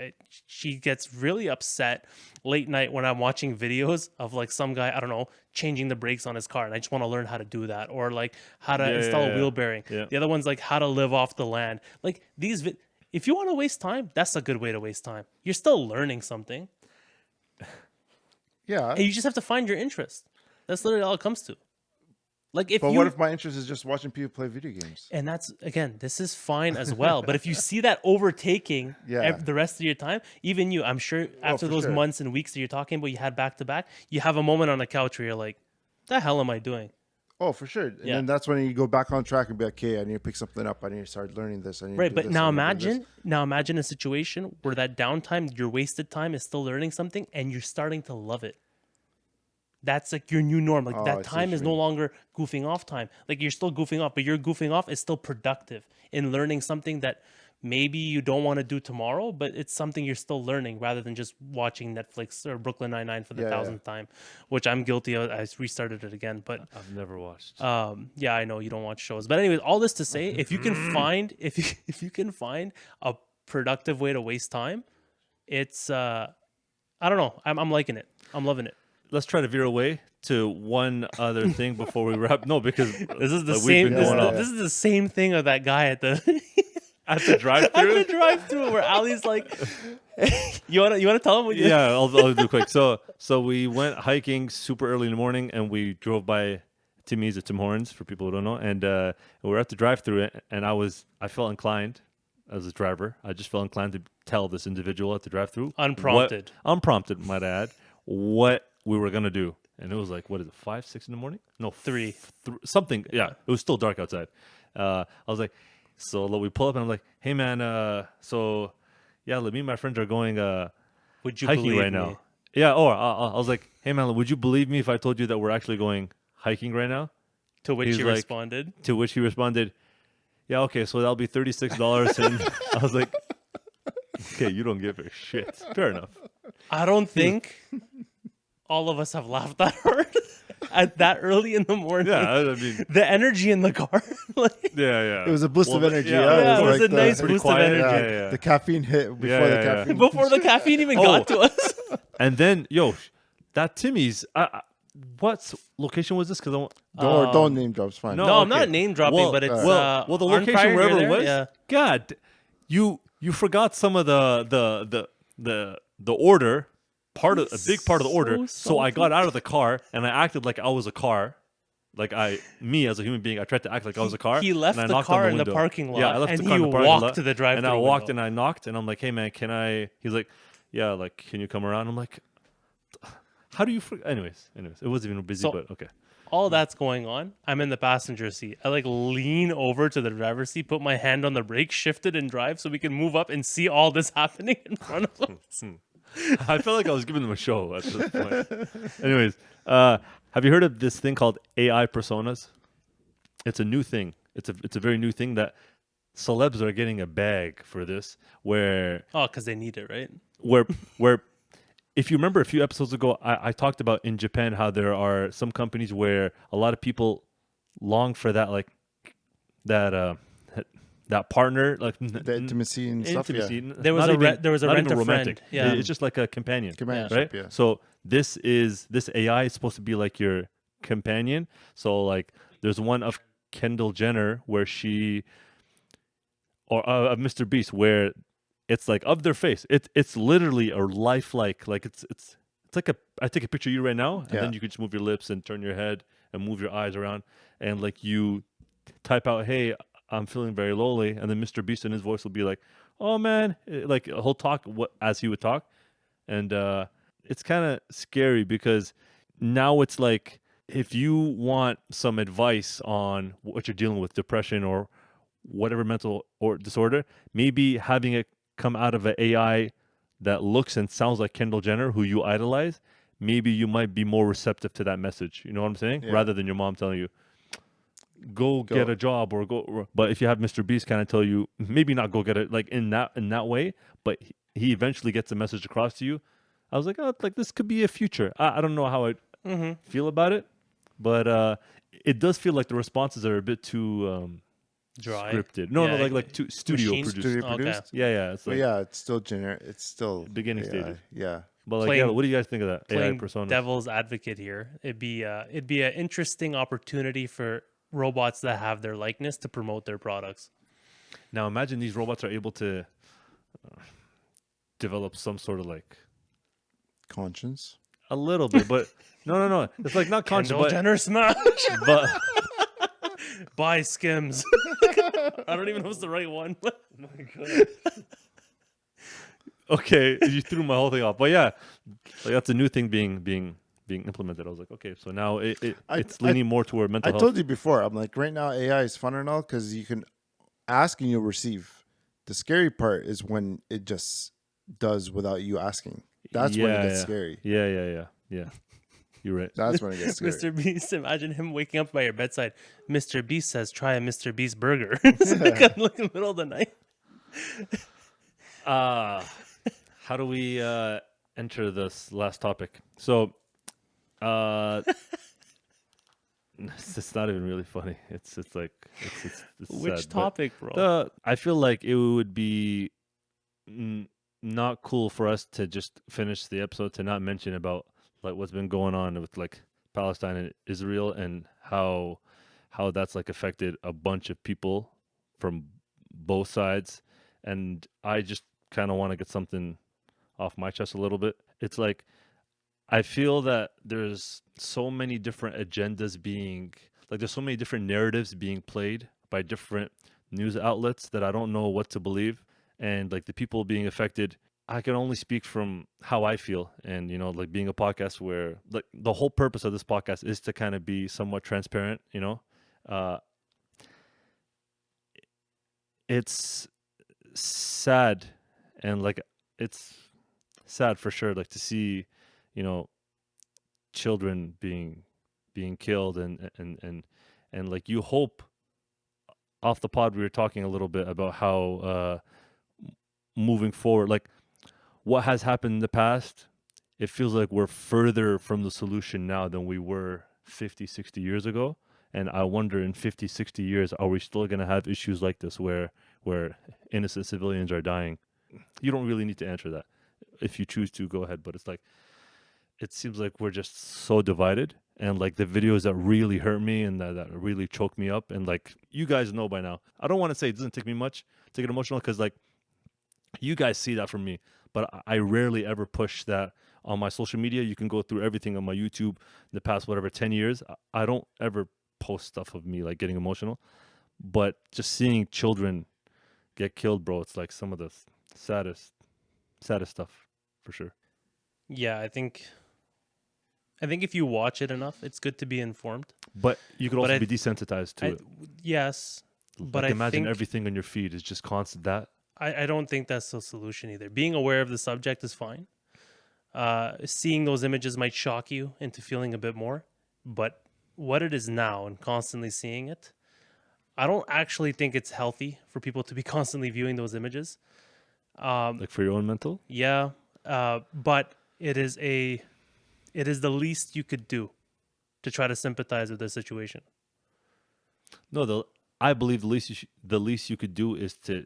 she gets really upset late night when I'm watching videos of like some guy, I don't know, changing the brakes on his car, and I just want to learn how to do that, or like how to install a wheel bearing. Yeah. The other one's like how to live off the land. Like these if you want to waste time, that's a good way to waste time. You're still learning something, Yeah. and you just have to find your interest. That's literally all it comes to. Like if But you what if my interest is just watching people play video games? And that's, again, this is fine as well. But if you see that overtaking the rest of your time, even you, I'm sure after those months and weeks that you're talking about, you had back to back, you have a moment on the couch where you're like, the hell am I doing? Oh, for sure. And then that's when you go back on track and be like, okay, I need to pick something up. I need to start learning this. I need to do But this, now I need to do this. imagine a situation where that downtime, your wasted time is still learning something and you're starting to love it. That's like your new norm. Like I that see time what is you no mean. longer goofing off time. Like you're still goofing off, but your goofing off is still productive in learning something that maybe you don't want to do tomorrow, but it's something you're still learning rather than just watching Netflix or Brooklyn Nine-Nine for the thousandth time, which I'm guilty of. I restarted it again, but I've never watched. yeah, I know you don't watch shows, but anyways, all this to say, if you can find a productive way to waste time, it's I don't know, I'm liking it. I'm loving it. Let's try to veer away to one other thing before we wrap. No, because This is the like, same. we've been going off. This is the same thing of that guy at the At the at drive-thru. the drive-through where Ali's like, you wanna tell him what you Yeah, I'll do quick. So we went hiking super early in the morning, and we drove by Timmy's at Tim Hortons for people who don't know, and we were at the drive-thru, and I felt inclined as a driver. I just felt inclined to tell this individual at the drive-thru, Unprompted. unprompted, might add, what we were gonna do. And it was like, what is it, 5, 6 in the morning? No, 3. Something. Yeah, it was still dark outside. I was like, so we pull up, and I'm like, hey man, so yeah, me and my friends are going Would you hiking believe right me? now. Yeah. Or I was like, hey man, would you believe me if I told you that we're actually going hiking right now? To which He's he like- responded, To which he responded, yeah, okay, so that'll be $36. And I was like, okay, you don't give a shit. Fair enough. I don't think all of us have laughed that hard at that early in the morning. Yeah, I mean, The energy in the car. like, yeah. It was a boost of energy. yeah, it was a nice the, boost of quiet, energy. yeah. The caffeine hit before Yeah, the yeah. caffeine. Before the caffeine even got to us. And then, that Timmy's, what location was this? Because Don't name drops. Fine. No, I'm okay. not name dropping, Well, but it's well, the Arn location Pryor, wherever you're it was. there? Yeah. God, you forgot some of the order. A big part of the order. So I got out of the car and I acted like I was a car. Like me as a human being, I tried to act like I was a car. He left and I the knocked on car in the window. parking lot, Yeah, I left and the car in he the parking walked lot, to the drive-thru And I walked window. and I knocked, and I'm like, hey man, can I? He's like, yeah, like can you come around? I'm like, how do you? Anyways, it wasn't even busy, So- but okay. All that's going on. I'm in the passenger seat. I like lean over to the driver's seat, put my hand on the brake, shift it, and drive so we can move up and see all this happening in front of us. I felt like I was giving them a show at this point. Anyways, have you heard of this thing called AI personas? It's a new thing. It's a very new thing that celebs are getting a bag for this. Where Oh, because they need it, right? if you remember a few episodes ago, I talked about in Japan how there are some companies where a lot of people long for that that partner, like The intimacy and stuff. intimacy. Yeah. There was not a even, there was a not rent even a romantic. friend. Yeah. It's just like a companion. Companionship. Right? Yeah. So this AI is supposed to be like your companion. So like there's one of Kendall Jenner where she or of Mr. Beast where it's like of their face. It's literally a lifelike like it's like I take a picture of you right now and Yeah. then you can just move your lips and turn your head and move your eyes around and like you type out, "Hey, I'm feeling very lonely," and then Mr. Beast in his voice will be like, "Oh man," like he'll talk as he would talk, and it's kind of scary because now it's like if you want some advice on what you're dealing with, depression or whatever mental or disorder, maybe having it come out of an AI that looks and sounds like Kendall Jenner, who you idolize, maybe you might be more receptive to that message. You know what I'm saying? Yeah. Rather than your mom telling you, go get a job or go. But if you have Mr. Beast kind of tell you, maybe not go get it like in that way, but he eventually gets the message across to you. I was like, oh, like this could be a future. I don't know how I feel about it, but it does feel like the responses are a bit too Dry. scripted. No, Yeah, like too studio machine produced. Studio Okay. produced. Yeah, it's But like yeah, it's still generic. It's still beginning AI. stages. Yeah. But like, Playing- yeah, what do you guys think of that AI Playing persona? devil's advocate here, it'd be an interesting opportunity for robots that have their likeness to promote their products. Now imagine these robots are able to develop some sort of like Conscience. a little bit, but no. It's like not conscious, Kendall but Jenner smash. but Buy Skims. I don't even know if it's the right one. okay, you threw my whole thing off. But yeah, like that's a new thing being implemented. I was like, okay, so now it's leaning more toward mental I health. told you before. I'm like, right now AI is fun and all because you can ask and you'll receive. The scary part is when it just does without you asking. That's when it gets scary. Yeah. You're right. That's when it gets scary. Mr. Beast, imagine him waking up by your bedside. Mr. Beast says, try a Mr. Beast burger. It's like look in the middle of the night. How do we enter this last topic? So, it's not even really funny. It's like it's Which sad, but topic, bro? I feel like it would be not cool for us to just finish the episode to not mention about like what's been going on with like Palestine and Israel and how that's like affected a bunch of people from both sides. And I just kind of want to get something off my chest a little bit. It's like I feel that there's so many different agendas being like there's so many different narratives being played by different news outlets that I don't know what to believe. And like the people being affected, I can only speak from how I feel. And, you know, like being a podcast where like the whole purpose of this podcast is to kind of be somewhat transparent, you know. It's sad and like it's sad for sure, like to see, you know, children being killed and like you hope off the pod we were talking a little bit about how moving forward, like what has happened in the past, it feels like we're further from the solution now than we were 50, 60 years ago. And I wonder in 50, 60 years, are we still going to have issues like this where innocent civilians are dying? You don't really need to answer that. If you choose to, go ahead. But it's like, it seems like we're just so divided. And like the videos that really hurt me and that really choke me up. And like, you guys know by now, I don't want to say it doesn't take me much to get emotional because like, you guys see that from me. But I rarely ever push that on my social media. You can go through everything on my YouTube the past, 10 years. I don't ever post stuff of me like getting emotional. But just seeing children get killed, bro, it's like some of the saddest stuff for sure. Yeah, I think if you watch it enough, it's good to be informed. But you could But also I- be desensitized to it. Yes, but Like I imagine think everything on your feed is just constant that. I don't think that's the solution either. Being aware of the subject is fine. Seeing those images might shock you into feeling a bit more, but what it is now and constantly seeing it, I don't actually think it's healthy for people to be constantly viewing those images. Like for your own mental? Yeah, but it is the least you could do to try to sympathize with the situation. No, I believe the least you could do is to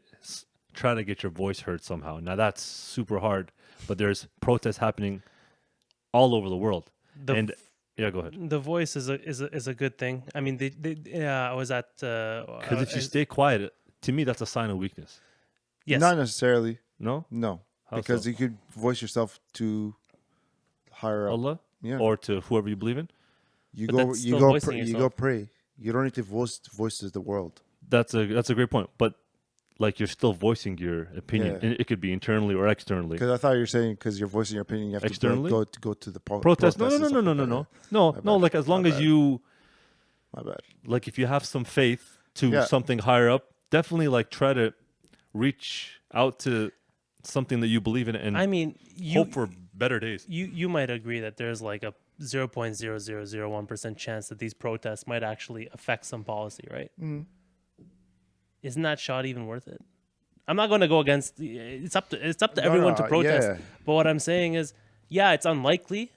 try to get your voice heard somehow. Now that's super hard, but there's protests happening all over the world. And yeah, go ahead. The voice is a good thing. I mean, I was at Because if you stay quiet, to me that's a sign of weakness. yes, Not necessarily. No, No, How because so? you could voice yourself to higher up. Allah, Yeah. or to whoever you believe in. You But go. that's You still go. voicing You go yourself. pray. You don't need to voice to the world. That's a great point. But like you're still voicing your opinion. Yeah. It could be internally or externally. Because I thought you were saying because you're voicing your opinion, you have Externally? to go to the Protest? No. and stuff like that. No. My No. bad. Like as long My as bad. you My bad. like, if you have some faith to Yeah. something higher up, definitely like try to reach out to something that you believe in and I mean, you hope for better days. you might agree that there's like a 0.0001% chance that these protests might actually affect some policy, right? Mm. Isn't that shot even worth it? I'm not going to go against. It's up to No, everyone to no, protest. yeah. But what I'm saying is, yeah, it's unlikely.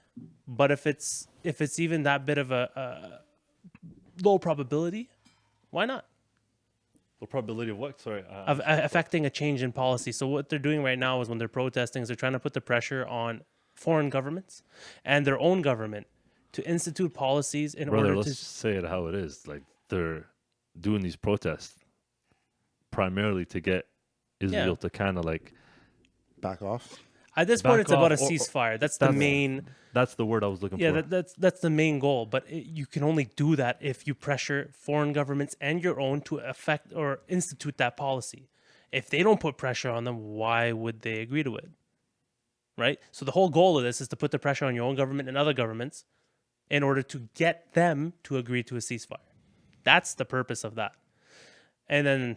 But if it's even that bit of a low probability, why not? The probability of what? Sorry. Of affecting a change in policy. So what they're doing right now is when they're protesting, is they're trying to put the pressure on foreign governments and their own government to institute policies in Brother, order let's to. say it how it is. Like they're doing these protests primarily to get Israel Yeah. to kind of like. Back off. At this point, back it's about a off or- ceasefire. That's the main. That's the word I was looking Yeah, for. that's the main goal. But you can only do that if you pressure foreign governments and your own to affect or institute that policy. If they don't put pressure on them, why would they agree to it? Right? So the whole goal of this is to put the pressure on your own government and other governments in order to get them to agree to a ceasefire. That's the purpose of that. And then,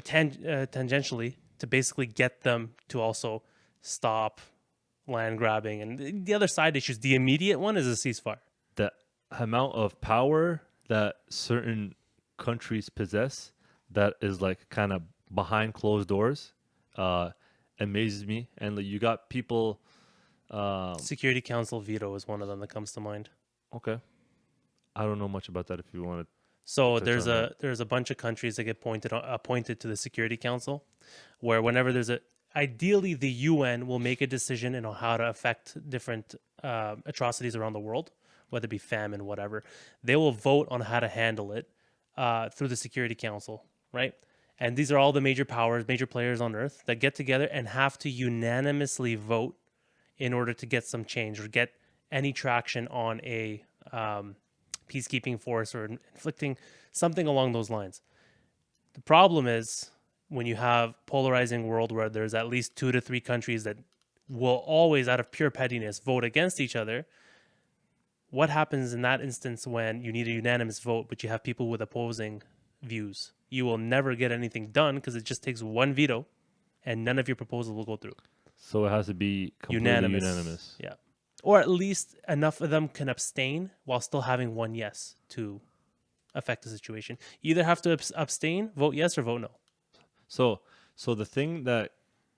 tangentially, to basically get them to also stop land grabbing. And the other side issues, the immediate one is a ceasefire. The amount of power that certain countries possess that is like kind of behind closed doors amazes me. And like, you got people. Security Council veto is one of them that comes to mind. Okay, I don't know much about that. If you want to, So Touch on there's a bunch of countries that get appointed to the Security Council, where whenever ideally the UN will make a decision on how to affect different atrocities around the world, whether it be famine, whatever. They will vote on how to handle it through the Security Council, right? And these are all the major powers, major players on Earth that get together and have to unanimously vote in order to get some change or get any traction on a peacekeeping force or inflicting something along those lines. The problem is when you have polarizing world where there's at least 2 to 3 countries that will always, out of pure pettiness, vote against each other. What happens in that instance when you need a unanimous vote, but you have people with opposing views? You will never get anything done because it just takes one veto and none of your proposals will go through. so it has to be completely unanimous. Yeah. Or at least enough of them can abstain while still having one yes to affect the situation. You either have to abstain, vote yes, or vote no. So the thing that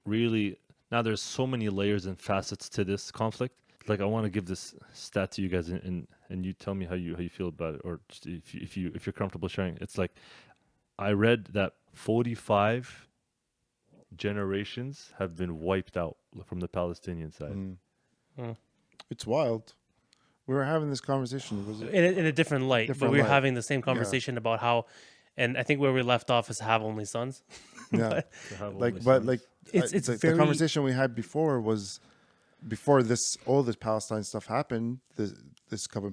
really, now there's so many layers and facets to this conflict. Like I want to give this stat to you guys, and you tell me how you feel about it, or just if you're comfortable sharing. It's like I read that 45 generations have been wiped out from the Palestinian side. It's wild. We were having this conversation. Was it? In a different light, but Different we were light. having the same conversation about how, and I think where we left off is have only sons. Yeah. To have Like, only but sons. like, It's the very- conversation we had before was before all this Palestine stuff happened. This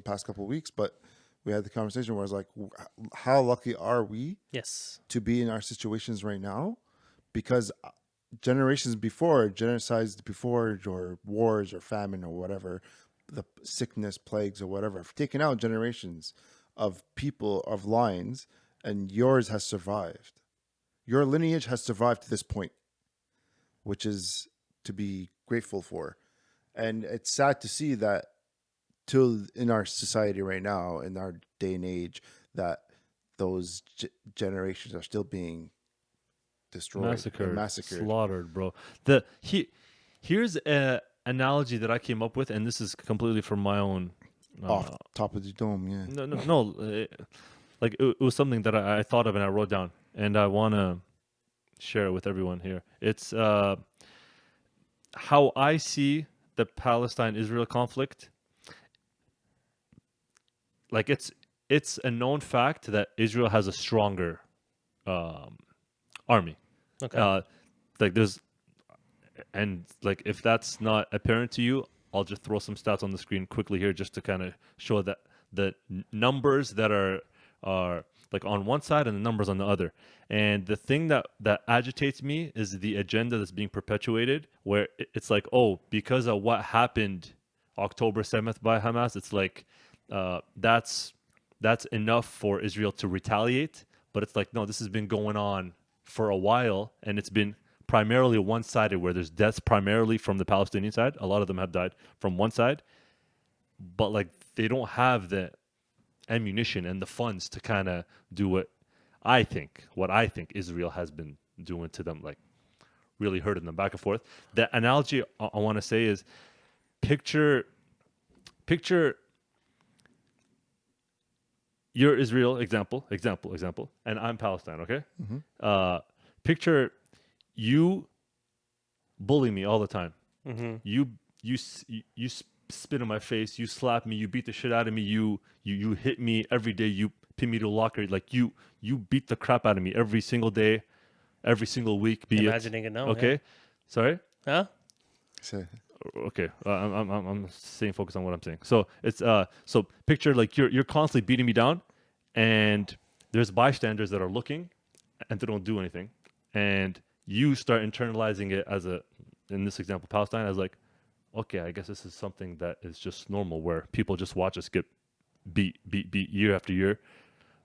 past couple of weeks, but we had the conversation where it's like, how lucky are we Yes. to be in our situations right now? Because generations before, genocides before, or wars or famine or whatever, the sickness, plagues or whatever, have taken out generations of people, of lines, and yours has survived. Your lineage has survived to this point, which is to be grateful for. And it's sad to see that in our society right now, in our day and age, that those generations are still being destroyed, and massacred. slaughtered, bro. Here's an analogy that I came up with, and this is completely from my own. Off top of the dome, yeah. No. like it was something that I thought of and I wrote down, and I want to share it with everyone here. It's how I see the Palestine-Israel conflict. Like it's a known fact that Israel has a stronger army. Okay. Like there's, and like if that's not apparent to you, I'll just throw some stats on the screen quickly here just to kind of show that the numbers that are like on one side and the numbers on the other. And the thing that agitates me is the agenda that's being perpetuated, where it's like, oh, because of what happened October 7th by Hamas, it's like that's enough for Israel to retaliate. But it's like, no, this has been going on for a while, and it's been primarily one-sided, where there's deaths primarily from the Palestinian side. A lot of them have died from one side, but like they don't have the ammunition and the funds to kind of do what I think Israel has been doing to them, like really hurting them back and forth. The analogy I want to say is picture you're Israel, example, and I'm Palestine, okay? Picture you bully me all the time. You spit in my face, you slap me, you beat the shit out of me, you hit me every day, you pin me to a locker, like you beat the crap out of me every single day, every single week. Imagining it now. Okay, Yeah. sorry. Huh? So, Okay, I'm staying focused on what I'm saying. So it's so picture like you're constantly beating me down, and there's bystanders that are looking, and they don't do anything, and you start internalizing it as in this example, Palestine, as like, okay, I guess this is something that is just normal, where people just watch us get beat year after year,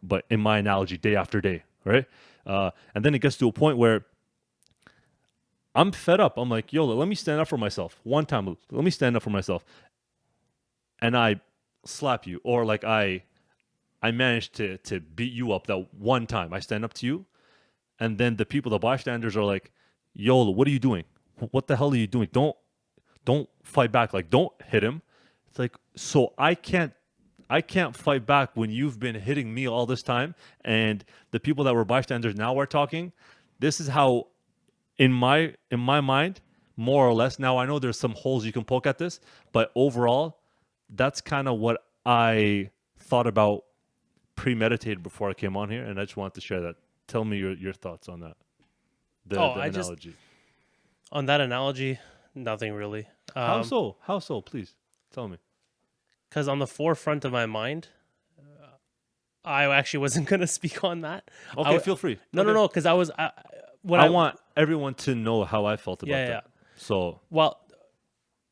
but in my analogy, day after day, right? And then it gets to a point where I'm fed up. I'm like, yo, let me stand up for myself. One time, let me stand up for myself. And I slap you, or like I managed to beat you up that one time. I stand up to you, and then the people, the bystanders, are like, yo, what are you doing? What the hell are you doing? Don't fight back. Like, don't hit him. It's like, so I can't fight back when you've been hitting me all this time, and the people that were bystanders now are talking. This is how, in my mind, more or less. Now I know there's some holes you can poke at this, but overall, that's kind of what I thought about, premeditated before I came on here, and I just wanted to share that. Tell me your thoughts on that. The analogy. On that analogy, nothing really. How so? How so? Please tell me. Because on the forefront of my mind, I actually wasn't going to speak on that. Okay, feel free. No. Because I was. I want everyone to know how I felt about that. Yeah. So, well,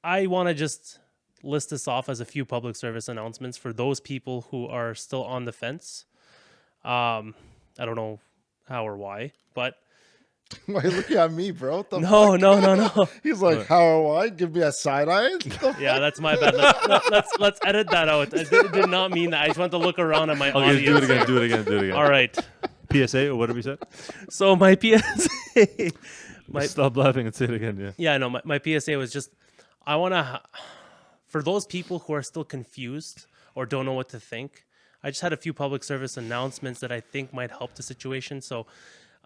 I want to just list this off as a few public service announcements for those people who are still on the fence. I don't know how or why, but why are you looking at me, bro? What the no. fuck? He's like, how do I? Give me a side eye? Yeah, that's my bad. Let's edit that out. I did not mean that. I just want to look around at my audience. do it again. All right. PSA or whatever you said. So my PSA. Stop laughing and say it again. Yeah. Yeah, no. My PSA was just, I want to, for those people who are still confused or don't know what to think, I just had a few public service announcements that I think might help the situation. So,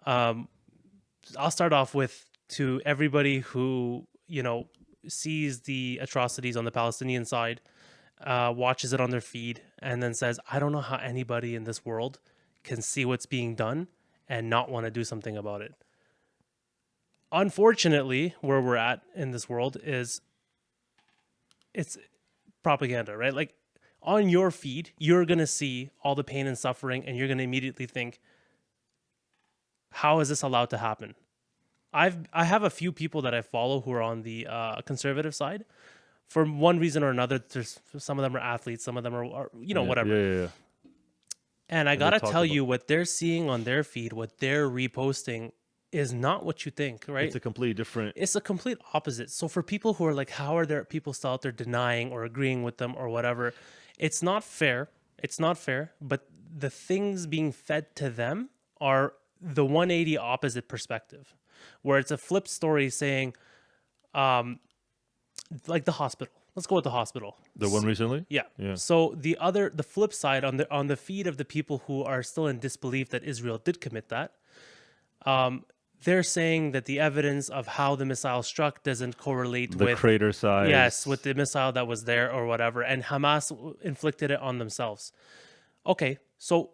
I'll start off with, to everybody who, sees the atrocities on the Palestinian side, watches it on their feed, and then says, I don't know how anybody in this world can see what's being done and not want to do something about it. Unfortunately, where we're at in this world is it's propaganda, right? Like, on your feed, you're going to see all the pain and suffering, and you're going to immediately think, how is this allowed to happen? I have a few people that I follow who are on the conservative side. For one reason or another, there's some of them are athletes, some of them are whatever. Yeah. And I gotta tell you, what they're seeing on their feed, what they're reposting, is not what you think, right? It's a completely different. It's a complete opposite. So for people who are like, how are there people still out there denying or agreeing with them or whatever? It's not fair. It's not fair. But the things being fed to them are the 180 opposite perspective, where it's a flip story saying, like the hospital. Let's go with the hospital. The one recently? Yeah. Yeah. So the flip side on the feed of the people who are still in disbelief that Israel did commit that, they're saying that the evidence of how the missile struck doesn't correlate The with crater size. yes, with the missile that was there or whatever, and Hamas inflicted it on themselves. Okay, so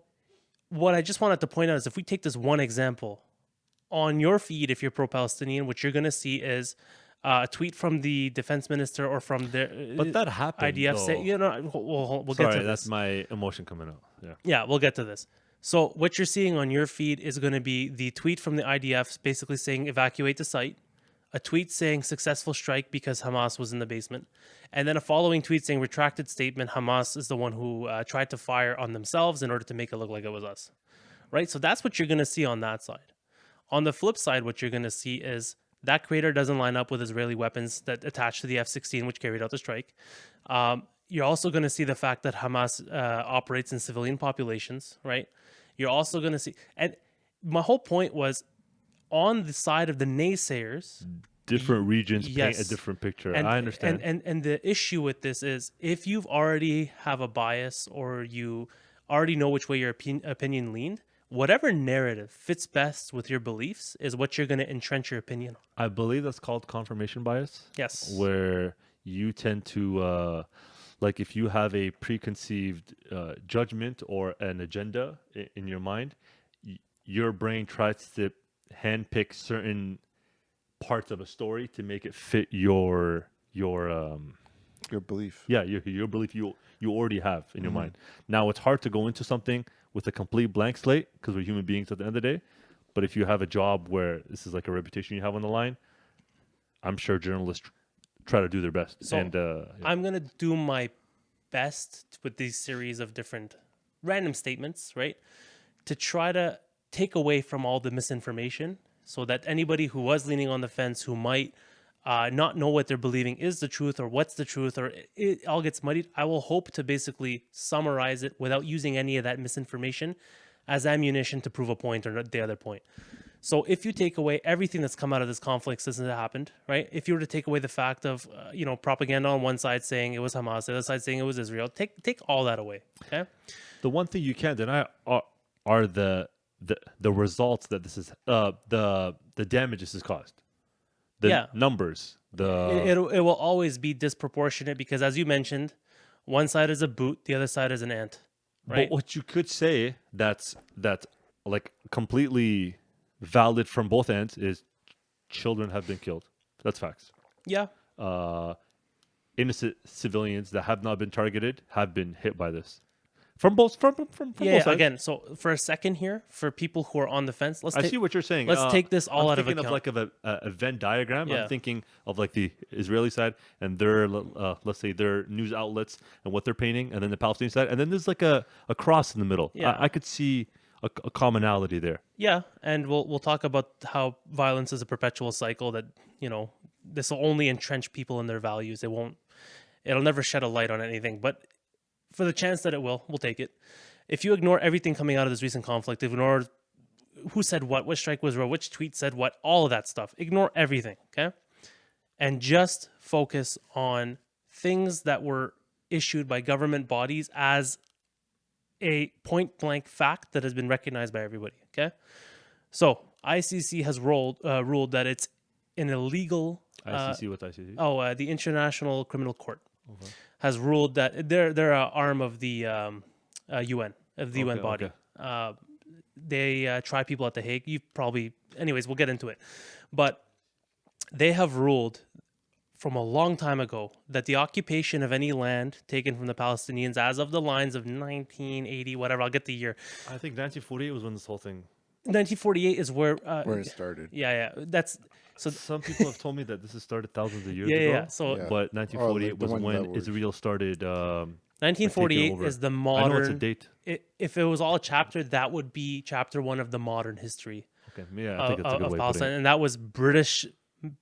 what I just wanted to point out is if we take this one example on your feed, if you're pro-Palestinian, what you're going to see is a tweet from the defense minister or from the But that happened. IDF though. say, we'll get Sorry, to that's this. my emotion coming out. Yeah. Yeah, we'll get to this. So what you're seeing on your feed is going to be the tweet from the IDF basically saying evacuate the site, a tweet saying successful strike because Hamas was in the basement, and then a following tweet saying retracted statement, Hamas is the one who tried to fire on themselves in order to make it look like it was us. Right? So that's what you're going to see on that side. On the flip side, what you're going to see is that crater doesn't line up with Israeli weapons that attached to the F-16, which carried out the strike. You're also going to see the fact that Hamas operates in civilian populations, right? You're also going to see, and my whole point was on the side of the naysayers, Different regions paint yes. a different picture. and, I understand. And the issue with this is if you've already have a bias or you already know which way your opinion leaned, whatever narrative fits best with your beliefs is what you're going to entrench your opinion on. I believe that's called confirmation bias. Yes. Where you tend to, like, if you have a preconceived judgment or an agenda in your mind, your brain tries to handpick certain parts of a story to make it fit your belief. yeah your belief you already have in your mind. Now it's hard to go into something with a complete blank slate because we're human beings at the end of the day. But if you have a job where this is like a reputation you have on the line, I'm sure journalists try to do their best. So and yeah. I'm going to do my best with these series of different random statements, right? To try to take away from all the misinformation so that anybody who was leaning on the fence, who might not know what they're believing is the truth or what's the truth, or it all gets muddied, I will hope to basically summarize it without using any of that misinformation as ammunition to prove a point or the other point. So if you take away everything that's come out of this conflict since it happened, right? If you were to take away the fact of, propaganda on one side saying it was Hamas, the other side saying it was Israel, take all that away, okay? The one thing you can't deny are the results that this is the damage this has caused. The numbers. It will always be disproportionate because, as you mentioned, one side is a boot, the other side is an ant, right? But what you could say that's like completely valid from both ends is children have been killed. That's facts. Yeah. Innocent civilians that have not been targeted have been hit by this. From both both sides. Again, so for a second here, for people who are on the fence, I see what you're saying. Let's take this all out of account. I'm thinking of like a Venn diagram. Yeah. I'm thinking of like the Israeli side and their, let's say, their news outlets and what they're painting, and then the Palestinian side, and then there's like a cross in the middle. Yeah. I could see a commonality there. Yeah, and we'll talk about how violence is a perpetual cycle that, this will only entrench people in their values. It'll never shed a light on anything, but for the chance that it will, we'll take it. If you ignore everything coming out of this recent conflict, ignore who said what, which strike was real, which tweet said what, all of that stuff. Ignore everything, okay? And just focus on things that were issued by government bodies as a point-blank fact that has been recognized by everybody, okay? So, ICC has ruled that it's an illegal... ICC, what's ICC? The International Criminal Court. Okay. Has ruled that they're an arm of the UN, of the UN body. Okay. They try people at The Hague. Anyways, we'll get into it. But they have ruled from a long time ago that the occupation of any land taken from the Palestinians as of the lines of 1980, whatever, I'll get the year. I think 1948 was when this whole thing... 1948 is where it started. Yeah. That's... So some people have told me that this has started thousands of years ago. Yeah. So, but 1948 was when Israel started. 1948 is the modern. I know it's a date. If it was all a chapter, that would be chapter 1 of the modern history. Okay, yeah, I think that's a good way Palestine, and that was British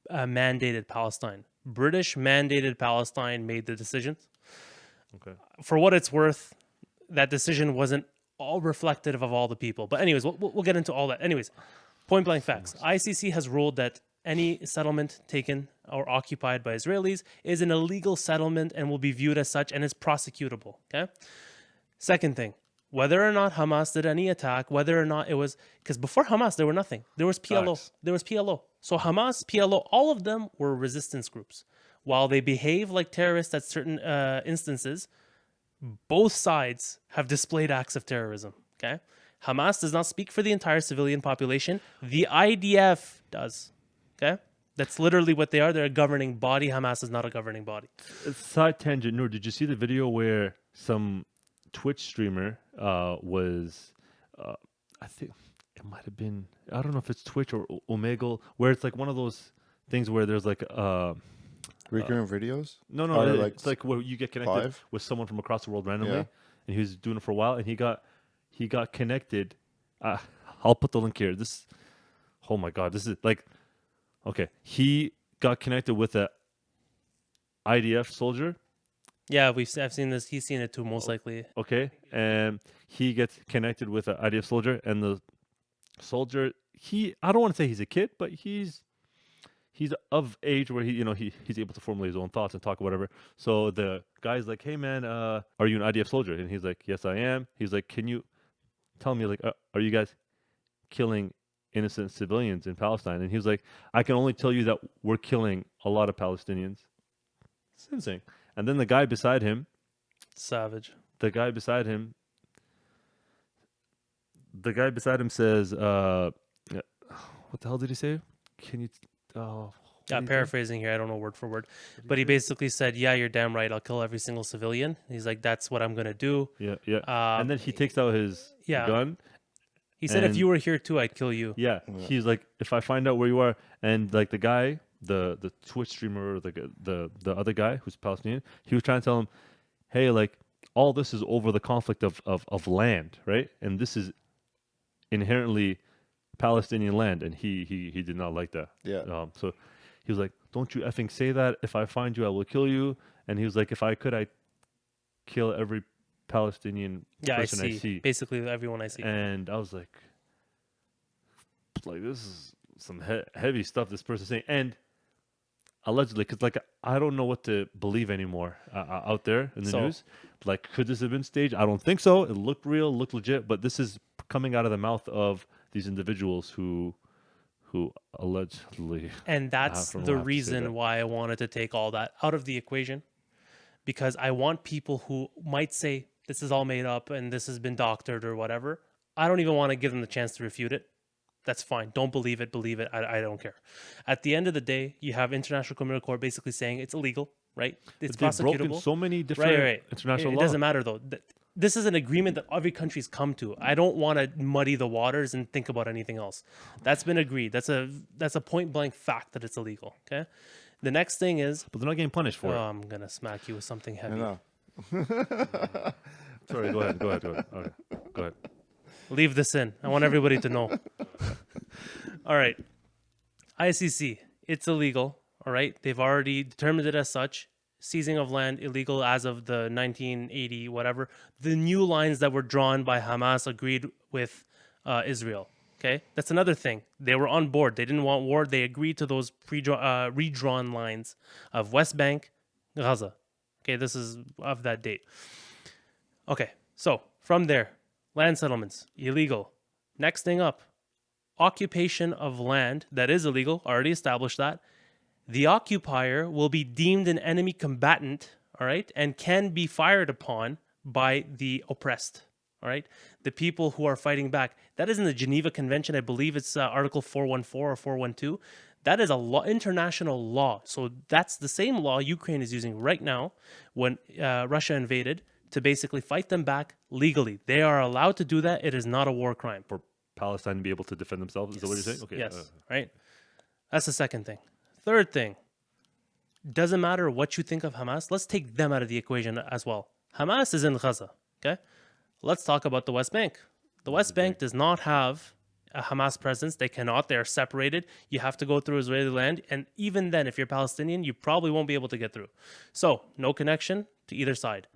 mandated Palestine. British mandated Palestine made the decisions. Okay. For what it's worth, that decision wasn't all reflective of all the people. But anyways, we'll get into all that. Anyways. Point blank facts. ICC has ruled that any settlement taken or occupied by Israelis is an illegal settlement and will be viewed as such and is prosecutable. Okay. Second thing, whether or not Hamas did any attack, whether or not it was, because before Hamas, there were nothing. There was PLO. Facts. There was PLO. So Hamas, PLO, all of them were resistance groups. While they behave like terrorists at certain instances, both sides have displayed acts of terrorism. Okay. Hamas does not speak for the entire civilian population. The IDF does. Okay. That's literally what they are. They're a governing body. Hamas is not a governing body. Side tangent, Noor, did you see the video where some Twitch streamer was, I think it might have been, I don't know if it's Twitch or Omegle, where it's like one of those things where there's like Recurring videos? no, Or it's like where you get connected live? with someone from across the world randomly, Yeah. and he was doing it for a while, and he got connected. I'll put the link here. This, oh my god, this is like, okay, he got connected with a IDF soldier. Yeah, I've seen this. He's seen it too, most likely. Okay, and he gets connected with an IDF soldier, and the soldier, I don't want to say he's a kid, but he's of age where he's able to formulate his own thoughts and talk whatever. So the guy's like, "Hey man, are you an IDF soldier?" And he's like, "Yes, I am." He's like, "Can you tell me, like, are you guys killing innocent civilians in Palestine?" And he was like, "I can only tell you that we're killing a lot of Palestinians." It's insane. And then the guy beside him Savage. says, what the hell did he say? Can you, what Yeah, did he say? paraphrasing here. I don't know word for word. But he basically said, yeah, you're damn right. I'll kill every single civilian. He's like, that's what I'm going to do. Yeah. And then he takes out his yeah. gun. He said, if And- you were here too, I'd kill you. Yeah. He's like, if I find out where you are, and like the guy, the Twitch streamer, or the other guy who's Palestinian, he was trying to tell him, hey, like, all this is over the conflict of land, right? And this is inherently Palestinian land, and he did not like that. Yeah. So he was like, don't you effing say that. If I find you, I will kill you. And he was like, if I could, I'd kill every Palestinian Yeah, person I see. Basically, everyone I see. And I was like, this is some heavy stuff this person's saying. And allegedly, because like I don't know what to believe anymore out there in the news. Like, could this have been staged? I don't think so. It looked real, looked legit, but this is coming out of the mouth of these individuals who allegedly. And that's don't know the how to say reason that. why I wanted to take all that out of the equation, because I want people who might say this is all made up and this has been doctored or whatever. I don't even want to give them the chance to refute it. That's fine. Don't believe it. Believe it. I don't care. At the end of the day, you have International Criminal Court basically saying it's illegal, right? It's They've broken prosecutable. so many different Right. international It law. doesn't matter though. This is an agreement that every country's come to. I don't want to muddy the waters and think about anything else. That's been agreed. That's a point blank fact that it's illegal. Okay. The next thing is, But they're not getting punished for it. I'm gonna smack you with something I heavy. know. Sorry, go ahead. Okay, go ahead. Leave this in. I want everybody to know. All right. ICC, it's illegal. All right. They've already determined it as such. Seizing of land illegal as of the 1980, whatever. The new lines that were drawn by Hamas agreed with Israel. Okay. That's another thing. They were on board. They didn't want war. They agreed to those redrawn lines of West Bank, Gaza. Okay. This is of that date. Okay. So from there, land settlements, illegal. Next thing up, occupation of land that is illegal, already established that. The occupier will be deemed an enemy combatant, all right, and can be fired upon by the oppressed, all right? The people who are fighting back. That is in the Geneva Convention. I believe it's Article 414 or 412. That is a international law. So that's the same law Ukraine is using right now when Russia invaded to basically fight them back legally. They are allowed to do that. It is not a war crime. For Palestine to be able to defend themselves. Is that what you're saying? Okay. Yes. Right. That's the second thing. Third thing. Doesn't matter what you think of Hamas. Let's take them out of the equation as well. Hamas is in Gaza. Okay. Let's talk about the West Bank. The West Bank does not have a Hamas presence. They cannot. They are separated. You have to go through Israeli land. And even then, if you're Palestinian, you probably won't be able to get through. So no connection to either side.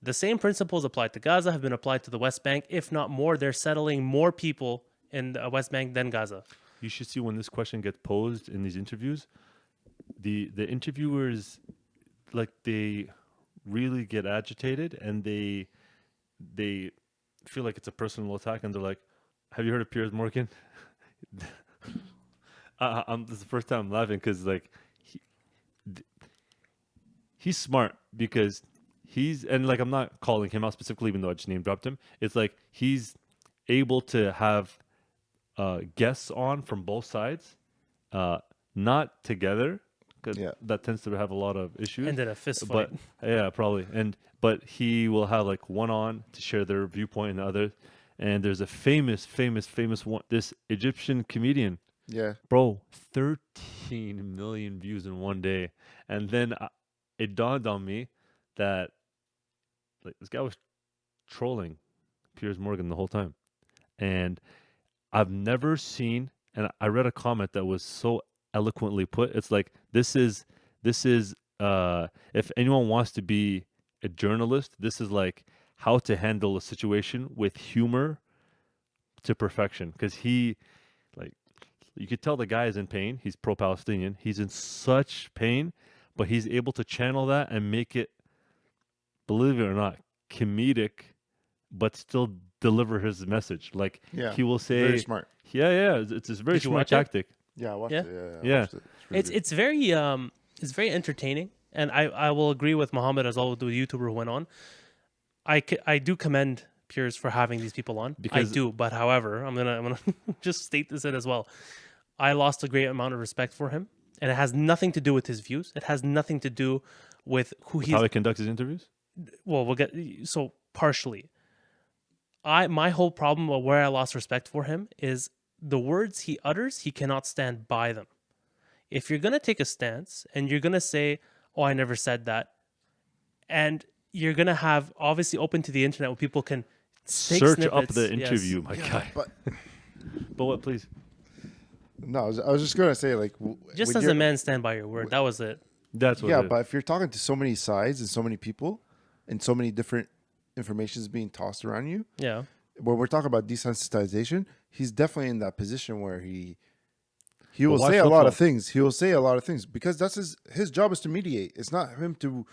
The same principles applied to Gaza have been applied to the West Bank. If not more, they're settling more people in the West Bank than Gaza. you should see when this question gets posed in these interviews, the interviewers, like, they really get agitated and they feel like it's a personal attack, and they're like, "Have you heard of Piers Morgan?" This is the first time I'm laughing because like he's smart because and like I'm not calling him out specifically, even though I just name dropped him. It's like he's able to have guests on from both sides, not together, because that tends to have a lot of issues. And then a fist fight. But yeah, probably. But he will have like one on to share their viewpoint and the other. And there's a famous one, this Egyptian comedian. Yeah. Bro, 13 million views in one day. And then it dawned on me that like this guy was trolling Piers Morgan the whole time. And I've never seen, and I read a comment that was so eloquently put. It's like, this is if anyone wants to be a journalist, this is like how to handle a situation with humor to perfection. Because he, like, you could tell the guy is in pain. He's pro-Palestinian. He's in such pain, but he's able to channel that and make it, believe it or not, comedic, but still deliver his message. Like, he will say, very smart. Yeah, it's a very smart tactic. Yeah, I watched Yeah? it. Yeah. I watched it. It's very entertaining, and I will agree with Muhammad as well, the YouTuber who went on. I do commend Piers for having these people on. Because I do, but however, I'm gonna just state this in as well. I lost a great amount of respect for him, and it has nothing to do with his views. It has nothing to do with who he's. How he conducts his interviews? Well, we'll get so partially. My whole problem of where I lost respect for him is the words he utters. He cannot stand by them. If you're gonna take a stance and you're gonna say, "Oh, I never said that," and you're gonna have obviously open to the internet where people can take search snippets. up the interview, my guy. But But what, please? no, I was just gonna say, like, Just when as you're- a man, stand by your word. That was it. That's what yeah, it is. but if you're talking to so many sides and so many people and so many different information is being tossed around you, Yeah. when we're talking about desensitization, he's definitely in that position where he will why say a lot of flip-flop? things. He will say a lot of things because that's his job is to mediate. It's not him to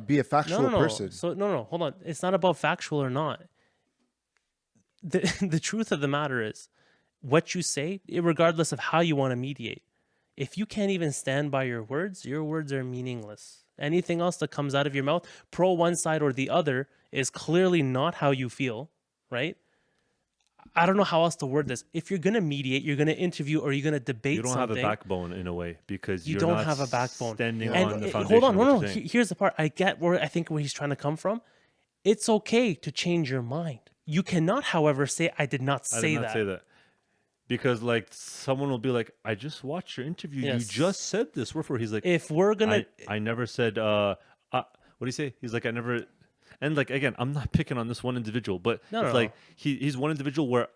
be a factual No. person. So no, hold on. It's not about factual or not. The truth of the matter is, what you say, regardless of how you want to mediate, if you can't even stand by your words are meaningless. Anything else that comes out of your mouth, pro one side or the other, is clearly not how you feel, right? I don't know how else to word this. If you're gonna mediate, you're gonna interview, or you're gonna debate You don't something. have a backbone in a way because You you're don't not have a backbone. standing And on the And foundation. hold on, of what no. you're saying. Here's the part. I get where he's trying to come from. It's okay to change your mind. You cannot, however, say I did not I say did not that. say that. Because like someone will be like, I just watched your interview. Yes. You just said this. Wherefore he's like, If we're gonna, I never said what do you say? He's like, I never. And like, again, I'm not picking on this one individual, but No, it's no. like he's one individual where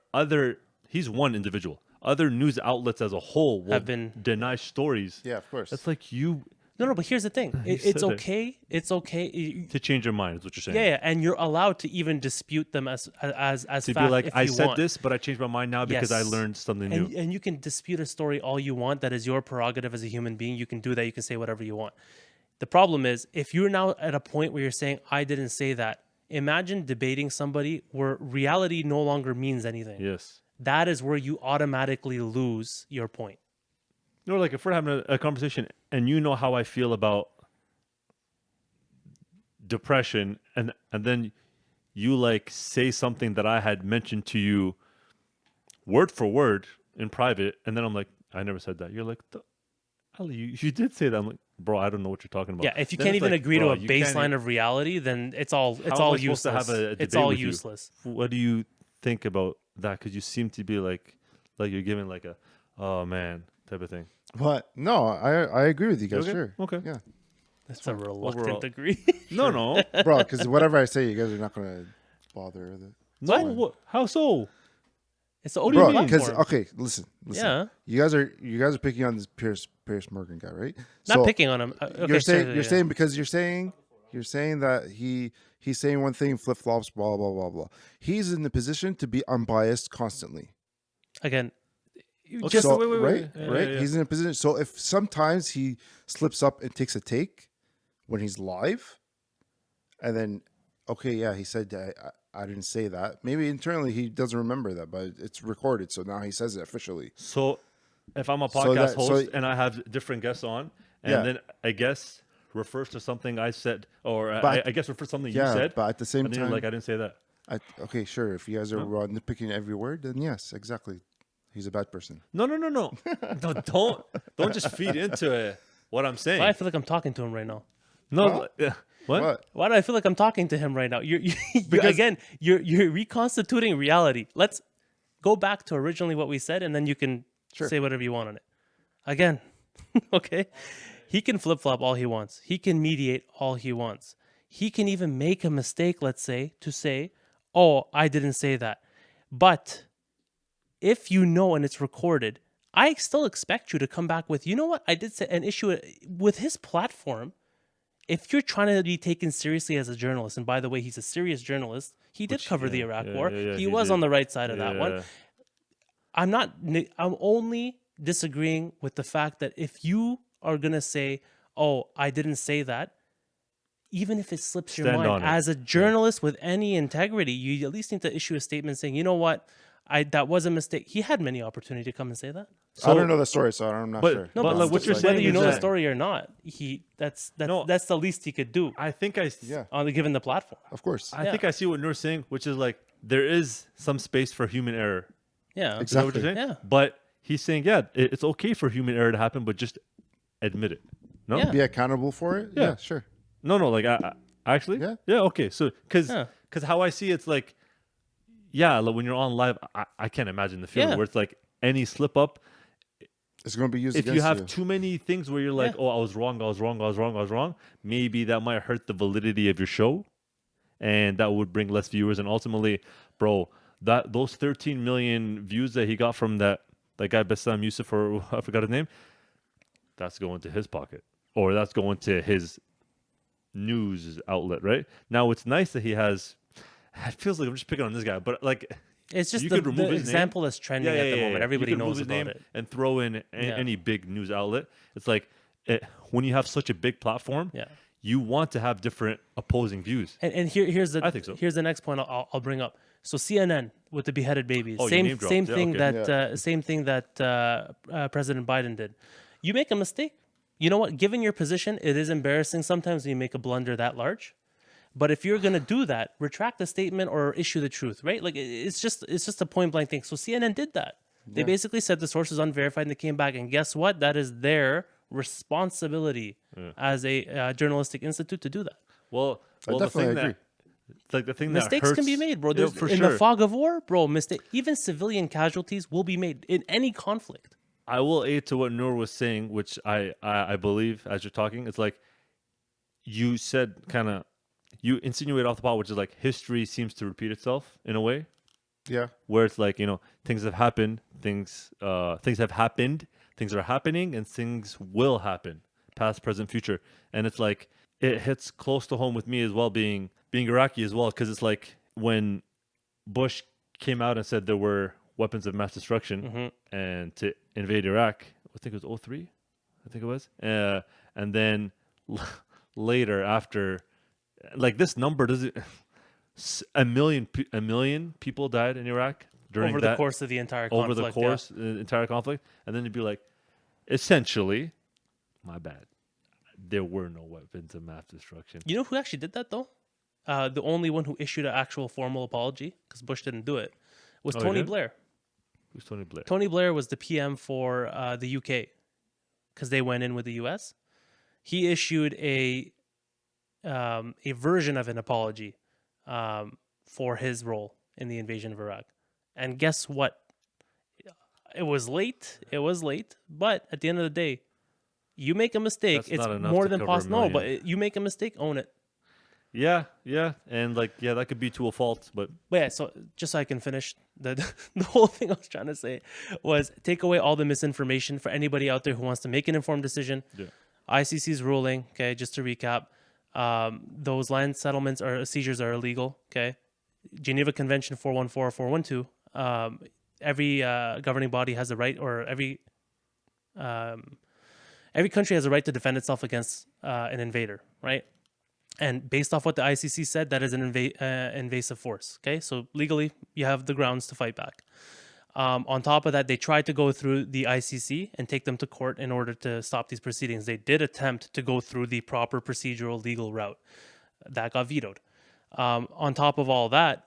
he's one individual. Other news outlets as a whole will Have been- deny stories. Yeah, of course. That's like you no. But here's the thing. It's said it. okay. It's okay. to change your mind, is what you're saying. Yeah, and you're allowed to even dispute them as To fact be like, if I you said want. this, but I changed my mind now because I Yes. learned something new. And you can dispute a story all you want. That is your prerogative as a human being. You can do that. You can say whatever you want. The problem is, if you're now at a point where you're saying, I didn't say that, imagine debating somebody where reality no longer means anything. Yes. That is where you automatically lose your point. No, like if we're having a conversation and you know how I feel about depression and then you like say something that I had mentioned to you word for word in private, and then I'm like, I never said that. You're like, Ali, you did say that. I'm like, bro, I don't know what you're talking about. Yeah, if you Then can't it's even like, agree bro, to a you can't baseline of reality, then it's all How am I supposed useless. to have a It's debate all with you? useless. What do you think about that? Because you seem to be like you're giving like a, oh man, type of thing. But no, I agree with you guys. Okay, Sure. okay. Yeah, That's a reluctant Overall. degree. No. bro. Because whatever I say, you guys are not gonna bother with it. No, what? How so? It's the do you only mean? Because platform. okay, listen. Yeah. You guys are picking on this Piers Morgan guy, right? Not picking on him. Okay, You're saying sorry, you're yeah. saying because you're saying that he's saying one thing, flip flops, blah blah blah blah. He's in the position to be unbiased constantly. Again, Okay, Just So, wait. right, Yeah, right. yeah. He's in a position. So if sometimes he slips up and takes a take when he's live, and then, okay, yeah, he said I didn't say that. Maybe internally he doesn't remember that, but it's recorded, so now he says it officially. So if I'm a So podcast that- so- host and I have different guests on, and Yeah. then a guest refers to something I said, or But- I guess refers to something you Yeah, said, but at the same and then you're time, like, I didn't say that. okay, sure. If you guys are nitpicking every word, then yes, exactly. He's a bad person. No. No, don't just feed into it what I'm saying. why I feel like I'm talking to him right now. No, Huh? what? Why do I feel like I'm talking to him right now? You're reconstituting reality. Let's go back to originally what we said, and then you can say whatever you want on it. Again, okay? He can flip flop all he wants. He can mediate all he wants. He can even make a mistake, let's say, to say, "Oh, I didn't say that." But if you know and it's recorded, I still expect you to come back with, you know what? I did say an issue with his platform. If you're trying to be taken seriously as a journalist, and by the way, he's a serious journalist. He did cover the Iraq War. He was on the right side of that one. I'm only disagreeing with the fact that if you are going to say, "Oh, I didn't say that," even if it slips your Stand on mind, it. as a journalist with any integrity, you at least need to issue a statement saying, "You know what? That was a mistake." He had many opportunities to come and say that. I don't know the story, so I'm not sure. No, But but like what you're saying whether you is know the that- story or not, that's the least he could do I think I given the platform. Of course. I think I see what Noor's saying, which is like there is some space for human error. Yeah, Is that what Exactly. you're saying? Yeah. But he's saying, it's okay for human error to happen, but just admit it. No, Yeah. Be accountable for it? Yeah. Sure. no, like I actually, Yeah. okay. So because Yeah. how I see it's like, like when you're on live, I can't imagine the feeling Yeah. where it's like any slip up. It's going to be used If against you have too many things where you're like, Yeah. oh, I was wrong, maybe that might hurt the validity of your show, and that would bring less viewers. And ultimately, bro, those 13 million views that he got from that guy Bassam Yusuf, or I forgot his name, that's going to his pocket, or that's going to his news outlet, right? Now it's nice that he has. It feels like I'm just picking on this guy, but like It's just you the could remove his example name. that's trending at the moment. Everybody You could knows remove his about name it. and throw in any big news outlet. It's like when you have such a big platform, Yeah. you want to have different opposing views. And here's the I think so. Here's the next point I'll bring up. So CNN with the beheaded babies, Oh, you same name dropped. same Yeah, thing okay. same thing that President Biden did. You make a mistake. You know what? Given your position, it is embarrassing sometimes when you make a blunder that large. But if you're gonna do that, retract the statement or issue the truth, right? Like it's just a point blank thing. So CNN did that. They basically said the source is unverified, and they came back. And guess what? That is their responsibility as a journalistic institute to do that. Well, I the definitely thing agree. it's like the thing Mistakes that hurts, can be made, bro. Yeah, There's, for in sure. the fog of war, bro, even civilian casualties will be made in any conflict. I will aid to what Noor was saying, which I believe as you're talking. It's like you said, you insinuate off the pot, which is like history seems to repeat itself in a way, Yeah. where it's like things have happened, things have happened, things are happening, and things will happen, past, present, future, and it's like it hits close to home with me as well, being Iraqi as well, because it's like when Bush came out and said there were weapons of mass destruction and to invade Iraq. I think it was 03. I think it was. And then later after, like this number doesn't. A million people died in Iraq during Over the course of the entire conflict. over the course the entire conflict, and then you'd be like, essentially, my bad. There were no weapons of mass destruction. You know who actually did that though? The only one who issued an actual formal apology, because Bush didn't do it, was Oh, he Tony didn't? Blair. Who's Tony Blair? Tony Blair was the PM for the UK, because they went in with the US. He issued a version of an apology for his role in the invasion of Iraq. And guess what? It was late. But at the end of the day, you make a mistake. That's It's not enough more to than cover a possible. No, million. but you make a mistake, own it. Yeah, and that could be to a fault, but But yeah, so just so I can finish, the whole thing I was trying to say was take away all the misinformation for anybody out there who wants to make an informed decision. Yeah. ICC's ruling, okay, just to recap, those land settlements or seizures are illegal, okay? Geneva Convention 414 or 412, every governing body has a right, or every country has a right to defend itself against an invader, right? And based off what the ICC said, that is an invasive force. Okay, so legally, you have the grounds to fight back. On top of that, they tried to go through the ICC and take them to court in order to stop these proceedings. They did attempt to go through the proper procedural legal route. That got vetoed. On top of all that,